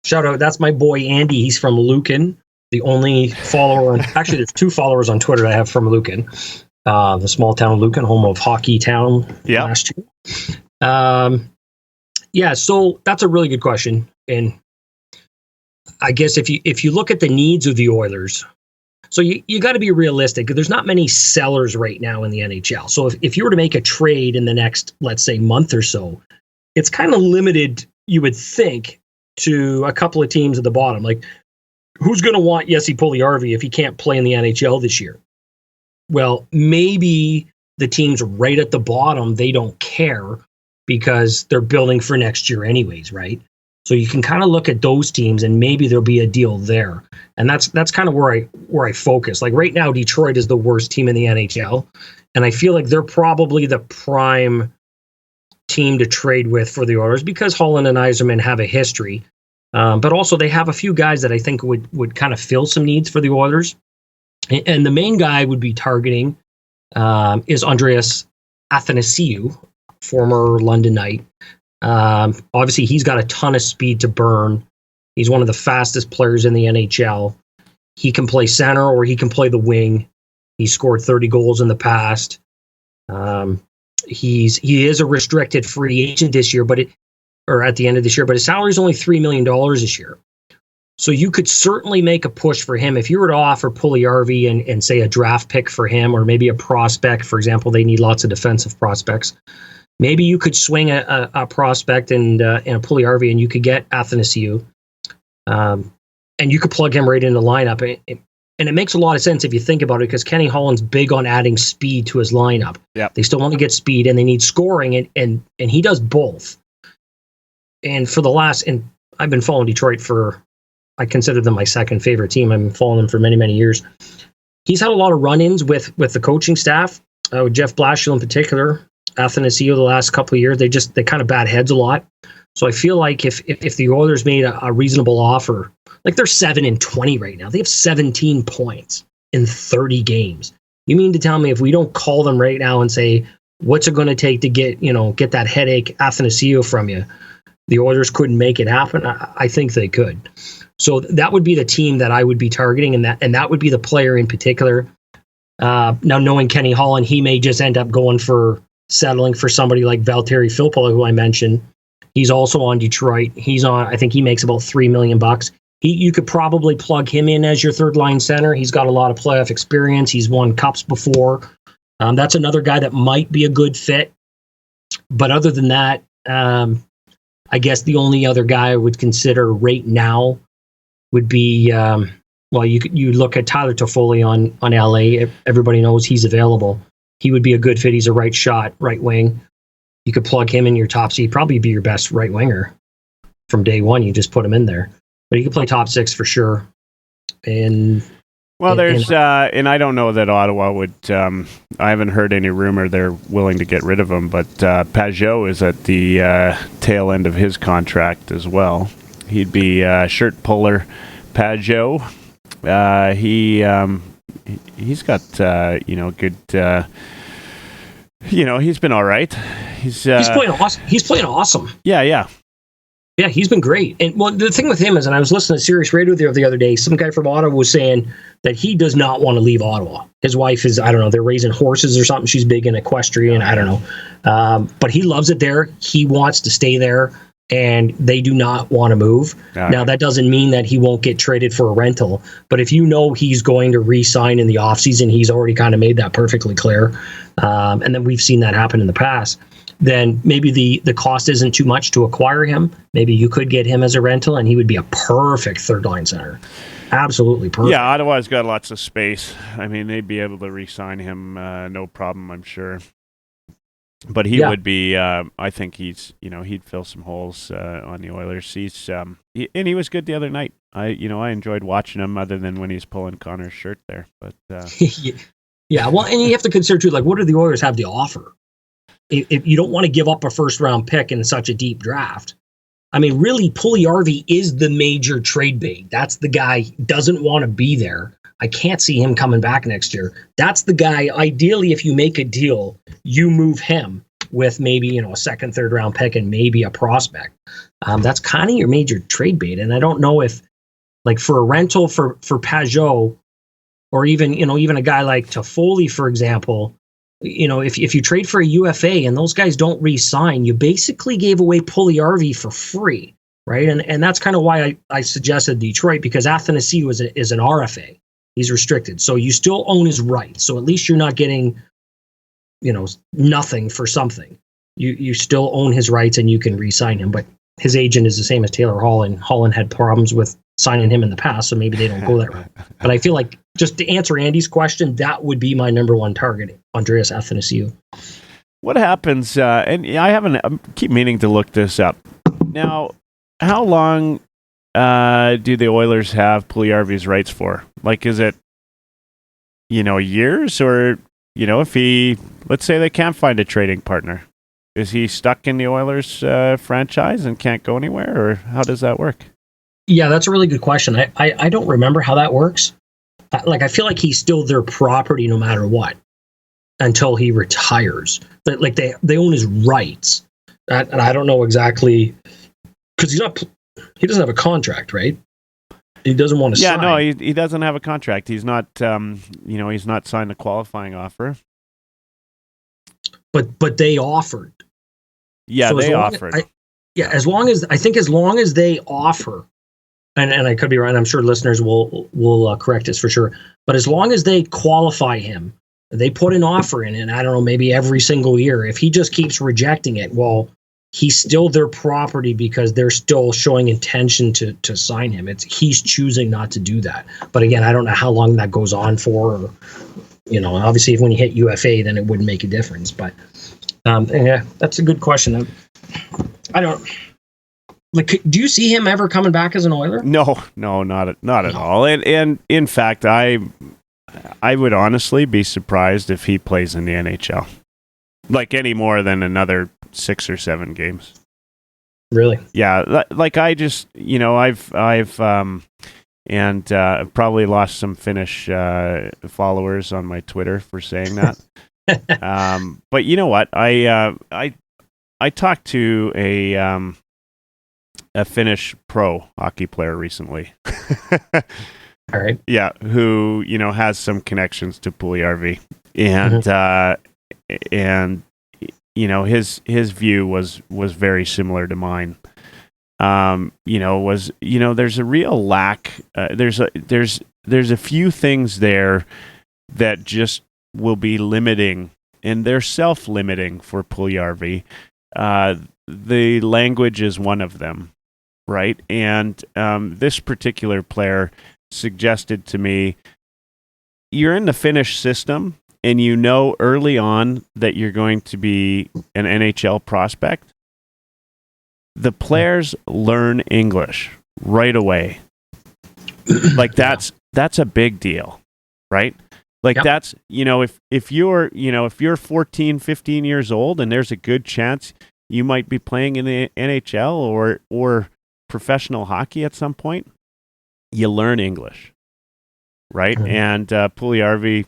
Shout out, that's my boy Andy. He's from Lucan. The only follower, actually, there's 2 followers on Twitter that I have from Lucan, the small town of Lucan, home of Hockey Town last year. So that's a really good question. And I guess if you look at the needs of the Oilers, so you got to be realistic. There's not many sellers right now in the NHL. So if you were to make a trade in the next, let's say, month or so, it's kind of limited, you would think, to a couple of teams at the bottom. Like, who's going to want Jesse Puljujarvi if he can't play in the NHL this year? Well, maybe the teams right at the bottom, they don't care because they're building for next year anyways, right? So you can kind of look at those teams and maybe there'll be a deal there. And that's kind of where I focus. Like right now, Detroit is the worst team in the NHL. And I feel like they're probably the prime team to trade with for the Oilers because Holland and Yzerman have a history. But also they have a few guys that I think would kind of fill some needs for the Oilers. And the main guy would be targeting is Andreas Athanasiou, former London Knight. Obviously, he's got a ton of speed to burn. He's one of the fastest players in the NHL. He can play center or he can play the wing. He scored 30 goals in the past. He is a restricted free agent this year, or at the end of this year, but his salary is only $3 million this year. So you could certainly make a push for him. If you were to offer Puljujarvi and say a draft pick for him, or maybe a prospect, for example, they need lots of defensive prospects. Maybe you could swing a prospect and a Puljujarvi and you could get Athanasiou. And you could plug him right in the lineup. And it makes a lot of sense if you think about it, because Kenny Holland's big on adding speed to his lineup. Yep. They still want to get speed and they need scoring, and he does both. And and I've been following Detroit I consider them my second favorite team. I've been following them for many, many years. He's had a lot of run-ins with the coaching staff, with Jeff Blashill in particular, Athanasiou the last couple of years. They kind of bat heads a lot. So I feel like if the Oilers made a reasonable offer, like they're 7-20 right now. They have 17 points in 30 games. You mean to tell me if we don't call them right now and say, what's it going to take to get that headache Athanasiou from you? The Oilers couldn't make it happen. I think they could. So that would be the team that I would be targeting, and that would be the player in particular. Now, knowing Kenny Holland, he may just end up settling for somebody like Valtteri Filppula, who I mentioned. He's also on Detroit. I think he makes about $3 million. You could probably plug him in as your third line center. He's got a lot of playoff experience. He's won cups before. That's another guy that might be a good fit. But other than that, I guess the only other guy I would consider right now would be, you look at Tyler Toffoli on LA. Everybody knows he's available. He would be a good fit. He's a right shot, right wing. You could plug him in your top seat. He'd probably be your best right winger from day one. You just put him in there. But he could play top six for sure. And and I don't know that Ottawa would. I haven't heard any rumor they're willing to get rid of him. But Pajot is at the tail end of his contract as well. He'd be shirt puller Pajot. He's got good. He's been all right. He's playing awesome. He's playing awesome. Yeah. Yeah, he's been great. And well, the thing with him is, and I was listening to Sirius Radio the other day, some guy from Ottawa was saying that he does not want to leave Ottawa. His wife is, I don't know, they're raising horses or something. She's big in equestrian. I don't know. But he loves it there. He wants to stay there, and they do not want to move. Now, that doesn't mean that he won't get traded for a rental. But if you know he's going to re-sign in the offseason, he's already kind of made that perfectly clear. And then we've seen that happen in the past. Then maybe the cost isn't too much to acquire him. Maybe you could get him as a rental, and he would be a perfect third-line center. Absolutely perfect. Yeah, Ottawa's got lots of space. I mean, they'd be able to re-sign him, no problem, I'm sure. But he would be. I think he'd fill some holes on the Oilers. And he was good the other night. I enjoyed watching him, other than when he's pulling Connor's shirt there. But yeah, well, and you have to consider too, like, what do the Oilers have to offer? If you don't want to give up a first-round pick in such a deep draft. I mean, really, Puljujarvi is the major trade bait. That's the guy who doesn't want to be there. I can't see him coming back next year. That's the guy, ideally, if you make a deal, you move him with maybe, a second, third-round pick and maybe a prospect. That's kind of your major trade bait. And I don't know if, like, for a rental for Pajot, or even a guy like Toffoli, for example, if you trade for a UFA and those guys don't re-sign, you basically gave away Puljujarvi for free, right? And that's kind of why I suggested Detroit, because Athanasiou is an RFA. He's restricted. So you still own his rights. So at least you're not getting, nothing for something. You still own his rights and you can re-sign him. But his agent is the same as Taylor Hall, and Holland had problems with signing him in the past, so maybe they don't go that route. But I feel like, just to answer Andy's question, that would be my number one target, Andreas Athanasiou. What happens, and I keep meaning to look this up. Now, how long do the Oilers have Puljujarvi's rights for? Like, is it, years? Or, if let's say they can't find a trading partner, is he stuck in the Oilers franchise and can't go anywhere? Or how does that work? Yeah, that's a really good question. I don't remember how that works. I feel like he's still their property no matter what until he retires. But they own his rights, and I don't know exactly, because he doesn't have a contract, right? He doesn't want to sign. Yeah, no, he doesn't have a contract. He's not he's not signed a qualifying offer. But they offered. Yeah, so they offered. As long as they offer. And I could be right. I'm sure listeners will correct us for sure. But as long as they qualify him, they put an offer in, and I don't know, maybe every single year. If he just keeps rejecting it, well, he's still their property because they're still showing intention to sign him. He's choosing not to do that. But again, I don't know how long that goes on for. Or, obviously, if when you hit UFA, then it wouldn't make a difference. But yeah, that's a good question. I don't. Like, do you see him ever coming back as an Oiler? No, not at all. And in fact, I would honestly be surprised if he plays in the NHL, like any more than another 6 or 7 games. Really? Yeah. Like I just, I've probably lost some Finnish followers on my Twitter for saying that. But you know what? I talked to a Finnish pro hockey player recently. All right. Yeah, who has some connections to Puljujarvi, and his view was very similar to mine. there's a real lack. There's a few things there that just will be limiting, and they're self-limiting for Puljujarvi. The language is one of them, right? And this particular player suggested to me, you're in the Finnish system, and you know early on that you're going to be an NHL prospect. The players learn English right away. Like that's a big deal, right? Like that's, if you're 14, 15 years old and there's a good chance you might be playing in the NHL or professional hockey at some point, you learn English, right? Mm-hmm. And Puljujarvi,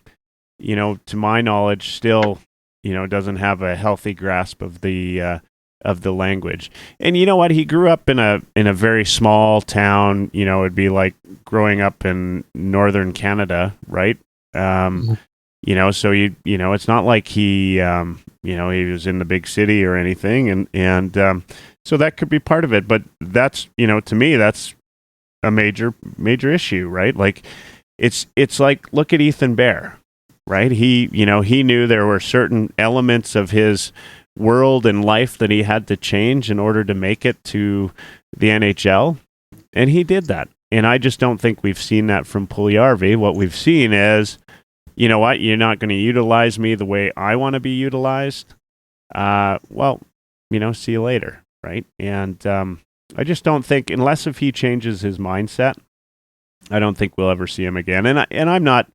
to my knowledge, still, doesn't have a healthy grasp of the language. And you know what? He grew up in a very small town. It'd be like growing up in northern Canada, right? So it's not like he he was in the big city or anything, and so that could be part of it. But that's to me that's a major issue, right? Like it's like, look at Ethan Bear, right? He knew there were certain elements of his world and life that he had to change in order to make it to the NHL, and he did that. And I just don't think we've seen that from Puljujarvi. What we've seen is, you know what, you're not going to utilize me the way I want to be utilized. See you later, right? And I just don't think, unless if he changes his mindset, I don't think we'll ever see him again. And I'm not,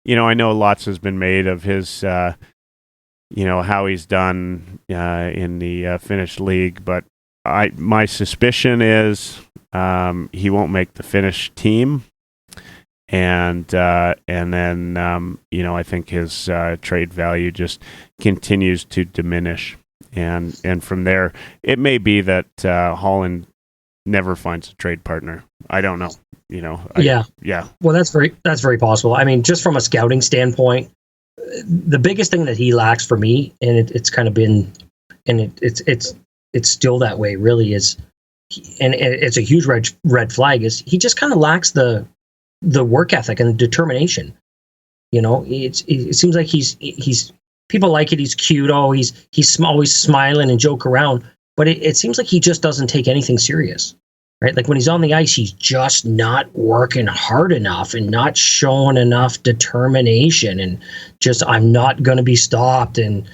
I know lots has been made of his, how he's done in the Finnish league, but my suspicion is he won't make the Finnish team, and then I think his trade value just continues to diminish, and from there it may be that Holland never finds a trade partner. I don't know. Yeah. Well, that's very possible. I mean, just from a scouting standpoint, the biggest thing that he lacks for me, and it's kind of been, and it's still that way, really, is, and it's a huge red flag, is he just kind of lacks the work ethic and determination. It seems like he's people like it. He's cute. Oh, he's always smiling and joke around, but it seems like he just doesn't take anything serious. Right? Like when he's on the ice, he's just not working hard enough and not showing enough determination, and just, I'm not going to be stopped, and,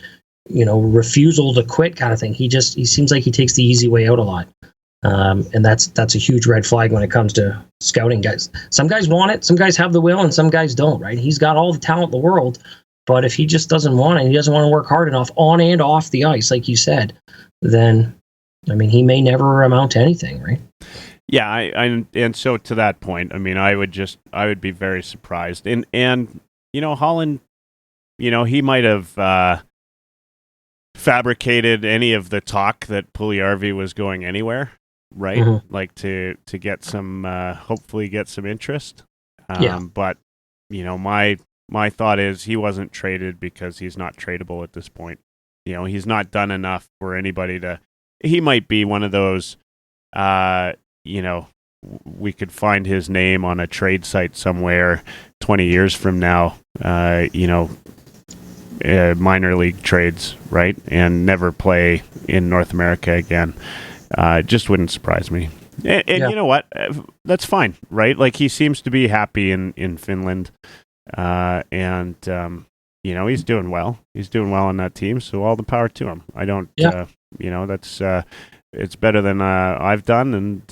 refusal to quit kind of thing. He seems like he takes the easy way out a lot. And that's a huge red flag when it comes to scouting guys. Some guys want it, some guys have the will, and some guys don't, right? He's got all the talent in the world, but if he just doesn't want it, he doesn't want to work hard enough on and off the ice, like you said, then, I mean, he may never amount to anything, right? Yeah, and so to that point, I mean, I would be very surprised. And Holland, he might have fabricated any of the talk that Puljujarvi was going anywhere, right? Mm-hmm. Like to get some, hopefully get some interest. But my thought is he wasn't traded because he's not tradable at this point. He's not done enough for anybody to. He might be one of those. We could find his name on a trade site somewhere 20 years from now, minor league trades, right? And never play in North America again. Just wouldn't surprise me. And you know what? That's fine, right? Like, he seems to be happy in Finland. And he's doing well. He's doing well on that team, so all the power to him. I don't, that's... it's better than I've done, and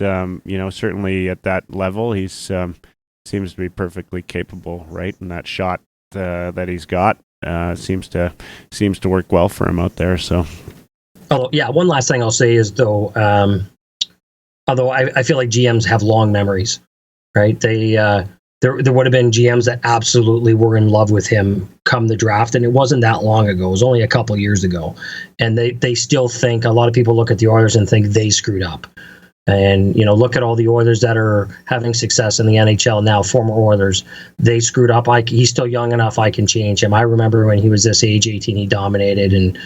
certainly at that level, he's seems to be perfectly capable, right? And that shot that he's got seems to work well for him out there. So, one last thing I'll say is, though, although I feel like GMs have long memories, right? They there would have been GMs that absolutely were in love with him come the draft, and it wasn't that long ago. It was only a couple years ago, and they still think, a lot of people look at the Oilers and think they screwed up. And look at all the Oilers that are having success in the NHL now, former Oilers. They screwed up. He's still young enough. I can change him. I remember when he was this age, 18, he dominated, and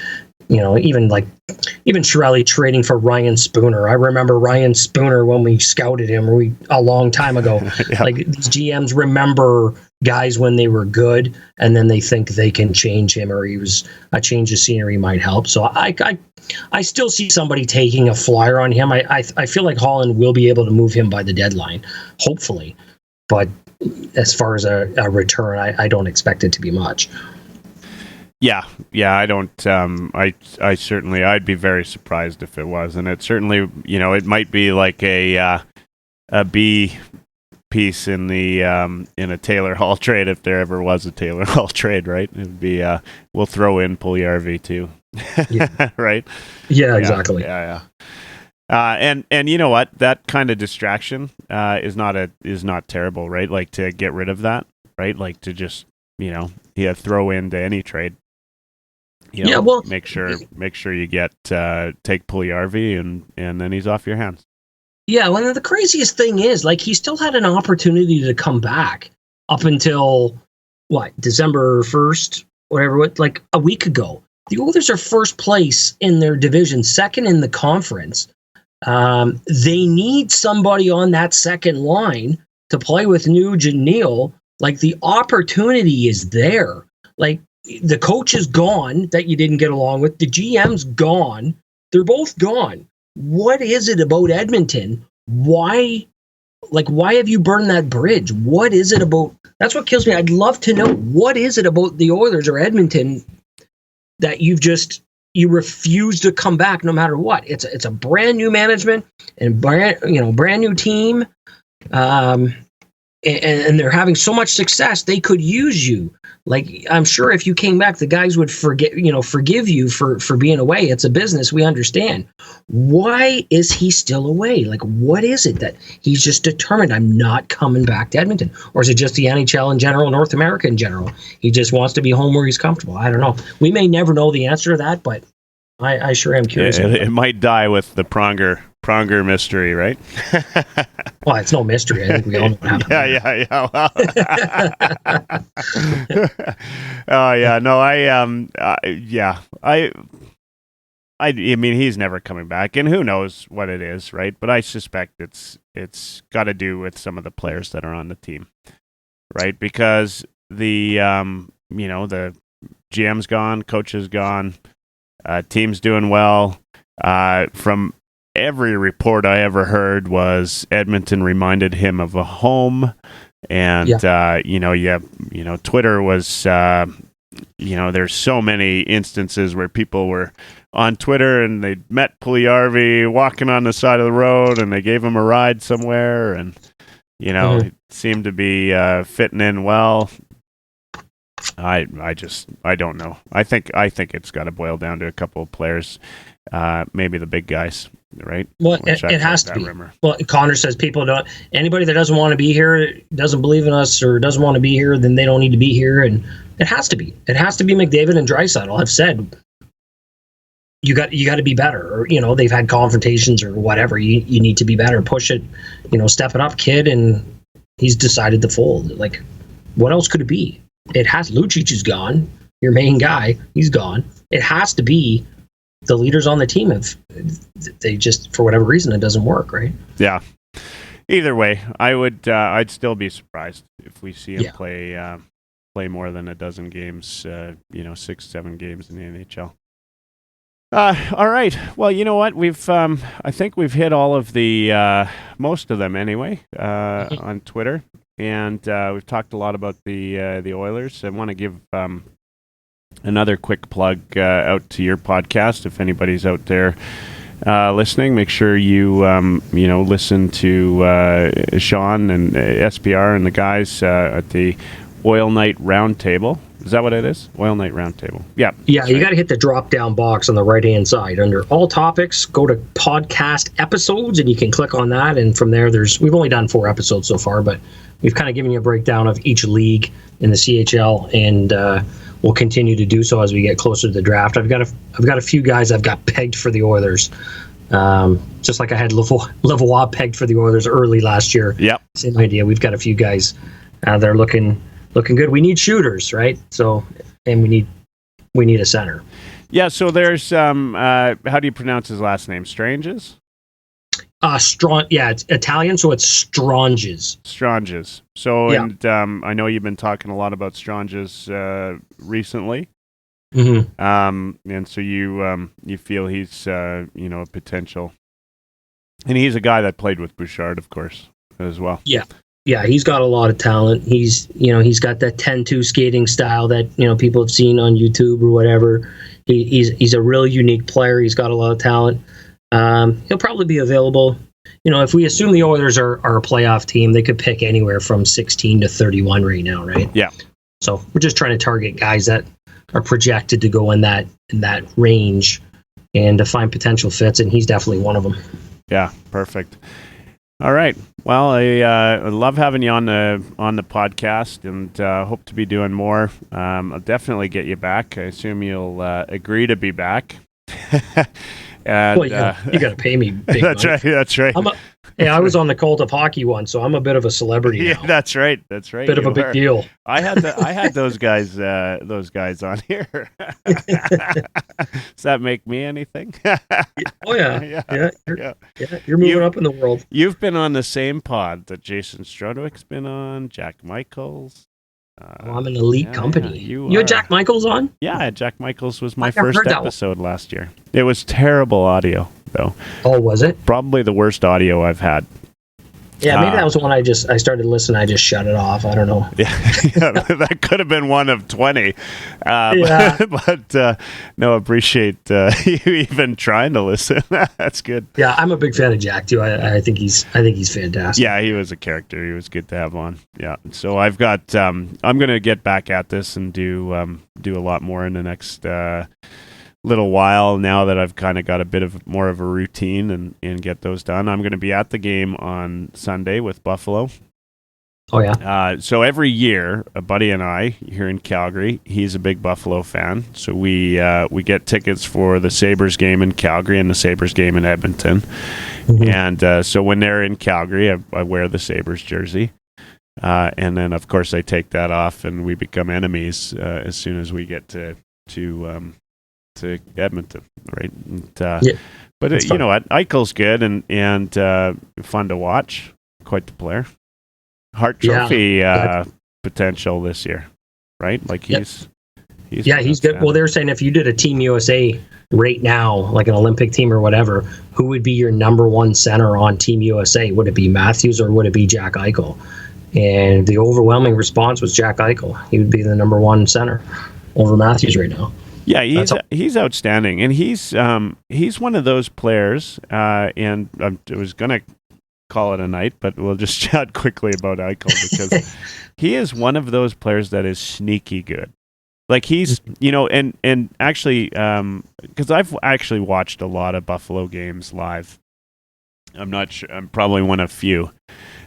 even Chiarelli trading for Ryan Spooner. I remember Ryan Spooner when we scouted him a long time ago. Yeah. Like, these GMs remember guys when they were good, and then they think they can change him, or a change of scenery might help. So I still see somebody taking a flyer on him. I feel like Holland will be able to move him by the deadline, hopefully. But as far as a return, I don't expect it to be much. Yeah, I don't. I certainly, I'd be very surprised if it was, and it certainly, it might be like a B piece in a Taylor Hall trade, if there ever was a Taylor Hall trade, right? It'd be we'll throw in Puljujarvi too, yeah. Right? Yeah, exactly. Yeah. And you know what? That kind of distraction is not terrible, right? Like, to get rid of that, right? Like, to just throw into any trade. Well, make sure you get take Puljujarvi, and then he's off your hands. Yeah, well, the craziest thing is, like, he still had an opportunity to come back up until December 1st, whatever, like a week ago. The Oilers are first place in their division, second in the conference. They need somebody on that second line to play with Nuge and Neal. Like, the opportunity is there. Like, the coach is gone that you didn't get along with. The GM's gone. They're both gone. What is it about Edmonton? Why have you burned that bridge? What is it about? That's what kills me. I'd love to know, what is it about the Oilers or Edmonton that you refuse to come back no matter what? It's a brand new management and brand new team. And they're having so much success, they could use you. Like, I'm sure if you came back, the guys would forgive you for being away. It's a business, we understand. Why is he still away? Like, what is it that he's just determined, I'm not coming back to Edmonton? Or is it just the NHL in general, North America in general? He just wants to be home where he's comfortable. I don't know. We may never know the answer to that, but I sure am curious. It might die with the Pronger mystery, right? Well, it's no mystery. I think we all know what happened. Yeah. Well. Oh yeah, no, I mean, he's never coming back, and who knows what it is, right? But I suspect it's got to do with some of the players that are on the team, right? Because the the GM's gone, coach is gone, team's doing well. From every report I ever heard was Edmonton reminded him of a home, and Twitter was there's so many instances where people were on Twitter and they met Puljujarvi walking on the side of the road, and they gave him a ride somewhere, and it seemed to be fitting in well. I don't know. I think it's got to boil down to a couple of players, maybe the big guys, right? Well, it has to be. Well, Connor says anybody that doesn't want to be here, doesn't believe in us, or doesn't want to be here, then they don't need to be here, and it has to be. It has to be. McDavid and Draisaitl have said you got to be better, or they've had confrontations or whatever. You need to be better, push it, step it up, kid, and he's decided to fold. Like, what else could it be? It has. Lucic is gone. Your main guy, he's gone. It has to be the leaders on the team. If they just, for whatever reason, it doesn't work, right? Yeah. Either way, I'd still be surprised if we see him play more than a dozen games. 6-7 games in the NHL. All right. Well, you know what? I think we've hit all of the most of them anyway on Twitter. And we've talked a lot about the Oilers. I want to give another quick plug out to your podcast. If anybody's out there listening, make sure you listen to Sean and SPR and the guys at the OilKnight Roundtable. Is that what it is? OilKnight Roundtable. Yeah. Yeah, you got to hit the drop-down box on the right-hand side. Under all topics, go to podcast episodes, and you can click on that. And from there, we've only done 4 episodes so far, but we've kind of given you a breakdown of each league in the CHL, and we'll continue to do so as we get closer to the draft. I've got a few guys I've got pegged for the Oilers, just like I had Lavoie pegged for the Oilers early last year. Yep. Same idea. We've got a few guys that are looking good. We need shooters, right? So, and we need a center. Yeah, so there's how do you pronounce his last name? Stranges? Strong. Yeah, it's Italian, so it's Stranges. Stranges. So, Yeah. and I know you've been talking a lot about Stranges recently. Mm-hmm. And so you feel he's a potential, and he's a guy that played with Bouchard, of course, as well. Yeah, he's got a lot of talent. He's got that 10-2 skating style that people have seen on YouTube or whatever. He's a real unique player. He's got a lot of talent. He'll probably be available. If we assume the Oilers are a playoff team, they could pick anywhere from 16 to 31 right now, right? Yeah. So we're just trying to target guys that are projected to go in that range and to find potential fits, and he's definitely one of them. Yeah, perfect. All right. Well, I love having you on the podcast, and hope to be doing more. I'll definitely get you back. I assume you'll agree to be back. And, well, you got to pay me big that's money. Right. That's right. I was on the Cult of Hockey one, so I'm a bit of a celebrity now. Yeah, that's right. That's right. Bit of a big deal. I had those guys on here. Does that make me anything? Oh yeah. You're moving up in the world. You've been on the same pod that Jason Strudwick's been on, Jack Michaels. I'm an elite company. You had Jack Michaels on? Yeah, Jack Michaels was my first episode last year. It was terrible audio, though. Oh, was it? Probably the worst audio I've had. Yeah, maybe that was the one I started listening. I just shut it off. I don't know. Yeah, that could have been one of 20. But no, appreciate you even trying to listen. That's good. Yeah, I'm a big fan of Jack too. I think he's fantastic. Yeah, he was a character. He was good to have on. Yeah. So I've got. I'm going to get back at this and do a lot more in the next little while, now that I've kind of got a bit of more of a routine and get those done. I'm going to be at the game on Sunday with Buffalo. Oh yeah. So every year, a buddy and I here in Calgary, he's a big Buffalo fan. So we get tickets for the Sabres game in Calgary and the Sabres game in Edmonton. Mm-hmm. And so when they're in Calgary, I wear the Sabres jersey. And then of course I take that off and we become enemies as soon as we get to Edmonton, right? And, but you know what, Eichel's good and fun to watch. Quite the player. Hart Trophy potential this year, right? Like he's good. Well, they're saying if you did a Team USA right now, like an Olympic team or whatever, who would be your number one center on Team USA? Would it be Matthews or would it be Jack Eichel? And the overwhelming response was Jack Eichel. He would be the number one center over Matthews right now. Yeah, he's outstanding, and he's one of those players. And I was gonna call it a night, but we'll just chat quickly about Eichel because he is one of those players that is sneaky good. Like he's, and actually, because I've actually watched a lot of Buffalo games live. I'm not sure. I'm probably one of few.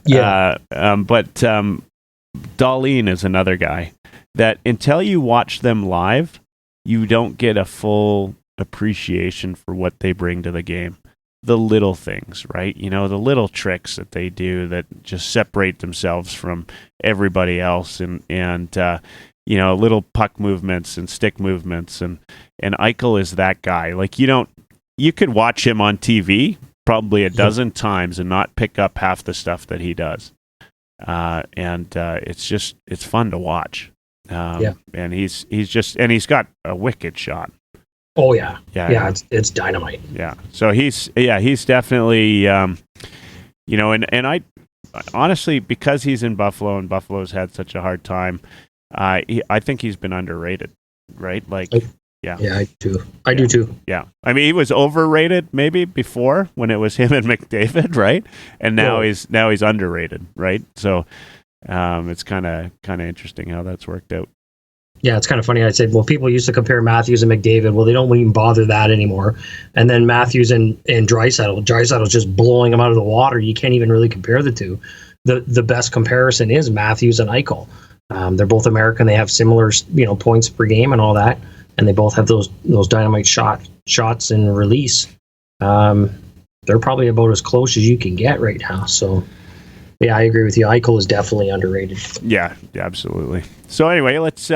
Yeah. But Darlene is another guy that until you watch them live, you don't get a full appreciation for what they bring to the game. The little things, right? The little tricks that they do that just separate themselves from everybody else, and little puck movements and stick movements, and Eichel is that guy. Like you could watch him on TV probably a dozen times and not pick up half the stuff that he does. It's fun to watch. And he's got a wicked shot. Oh yeah. It's dynamite. Yeah. So he's definitely, and I honestly, because he's in Buffalo and Buffalo's had such a hard time, I think he's been underrated, right? Like, yeah, I do too. Yeah. I mean, he was overrated maybe before when it was him and McDavid, right? And now he's underrated, right? So, it's kind of interesting how that's worked out. Yeah, it's kind of funny. I said, well, people used to compare Matthews and McDavid. Well, they don't even bother that anymore. And then Matthews and Draisaitl's just blowing them out of the water. You can't even really compare the two. The best comparison is Matthews and Eichel. They're both American. They have similar, points per game and all that. And they both have those dynamite shots and release. They're probably about as close as you can get right now. So, yeah, I agree with you. Eichel is definitely underrated. Yeah, absolutely. So anyway, let's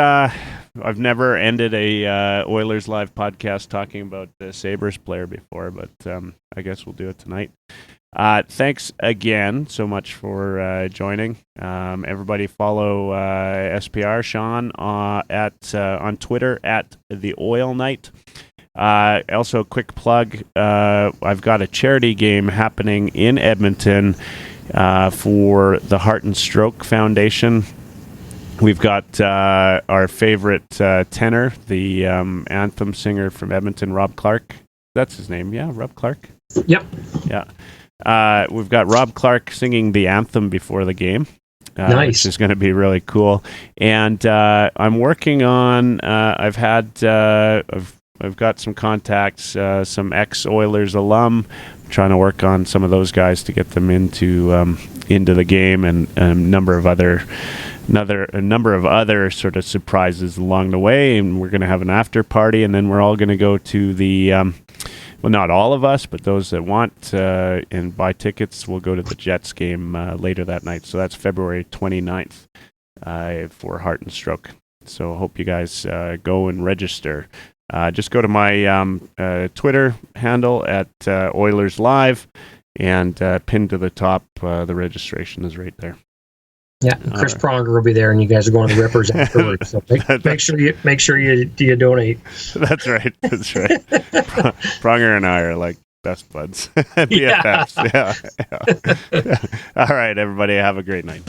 I've never ended a Oilers Live podcast talking about the Sabres player before, but I guess we'll do it tonight. Thanks again so much for joining. Everybody follow SPR Sean on Twitter at the OilKnight. Also, a quick plug. I've got a charity game happening in Edmonton for the Heart and Stroke Foundation. We've got our favorite tenor, the anthem singer from Edmonton, Rob Clark. That's his name, yeah, Rob Clark? Yep. Yeah. We've got Rob Clark singing the anthem before the game, nice. Which is going to be really cool. And I'm working on, I've got some contacts, some ex-Oilers alum, trying to work on some of those guys to get them into the game, and a number of other sort of surprises along the way. And we're going to have an after party, and then we're all going to go to the well, not all of us, but those that want and buy tickets will go to the Jets game later that night. So that's February 29th for Heart and Stroke. So I hope you guys go and register. Just go to my Twitter handle at Oilers Live, and pinned to the top, the registration is right there. Yeah, Chris Pronger will be there, and you guys are going to the Rippers afterwards. So make sure you donate. That's right. Pronger and I are like best buds, BFFs. Yeah. All right, everybody, have a great night.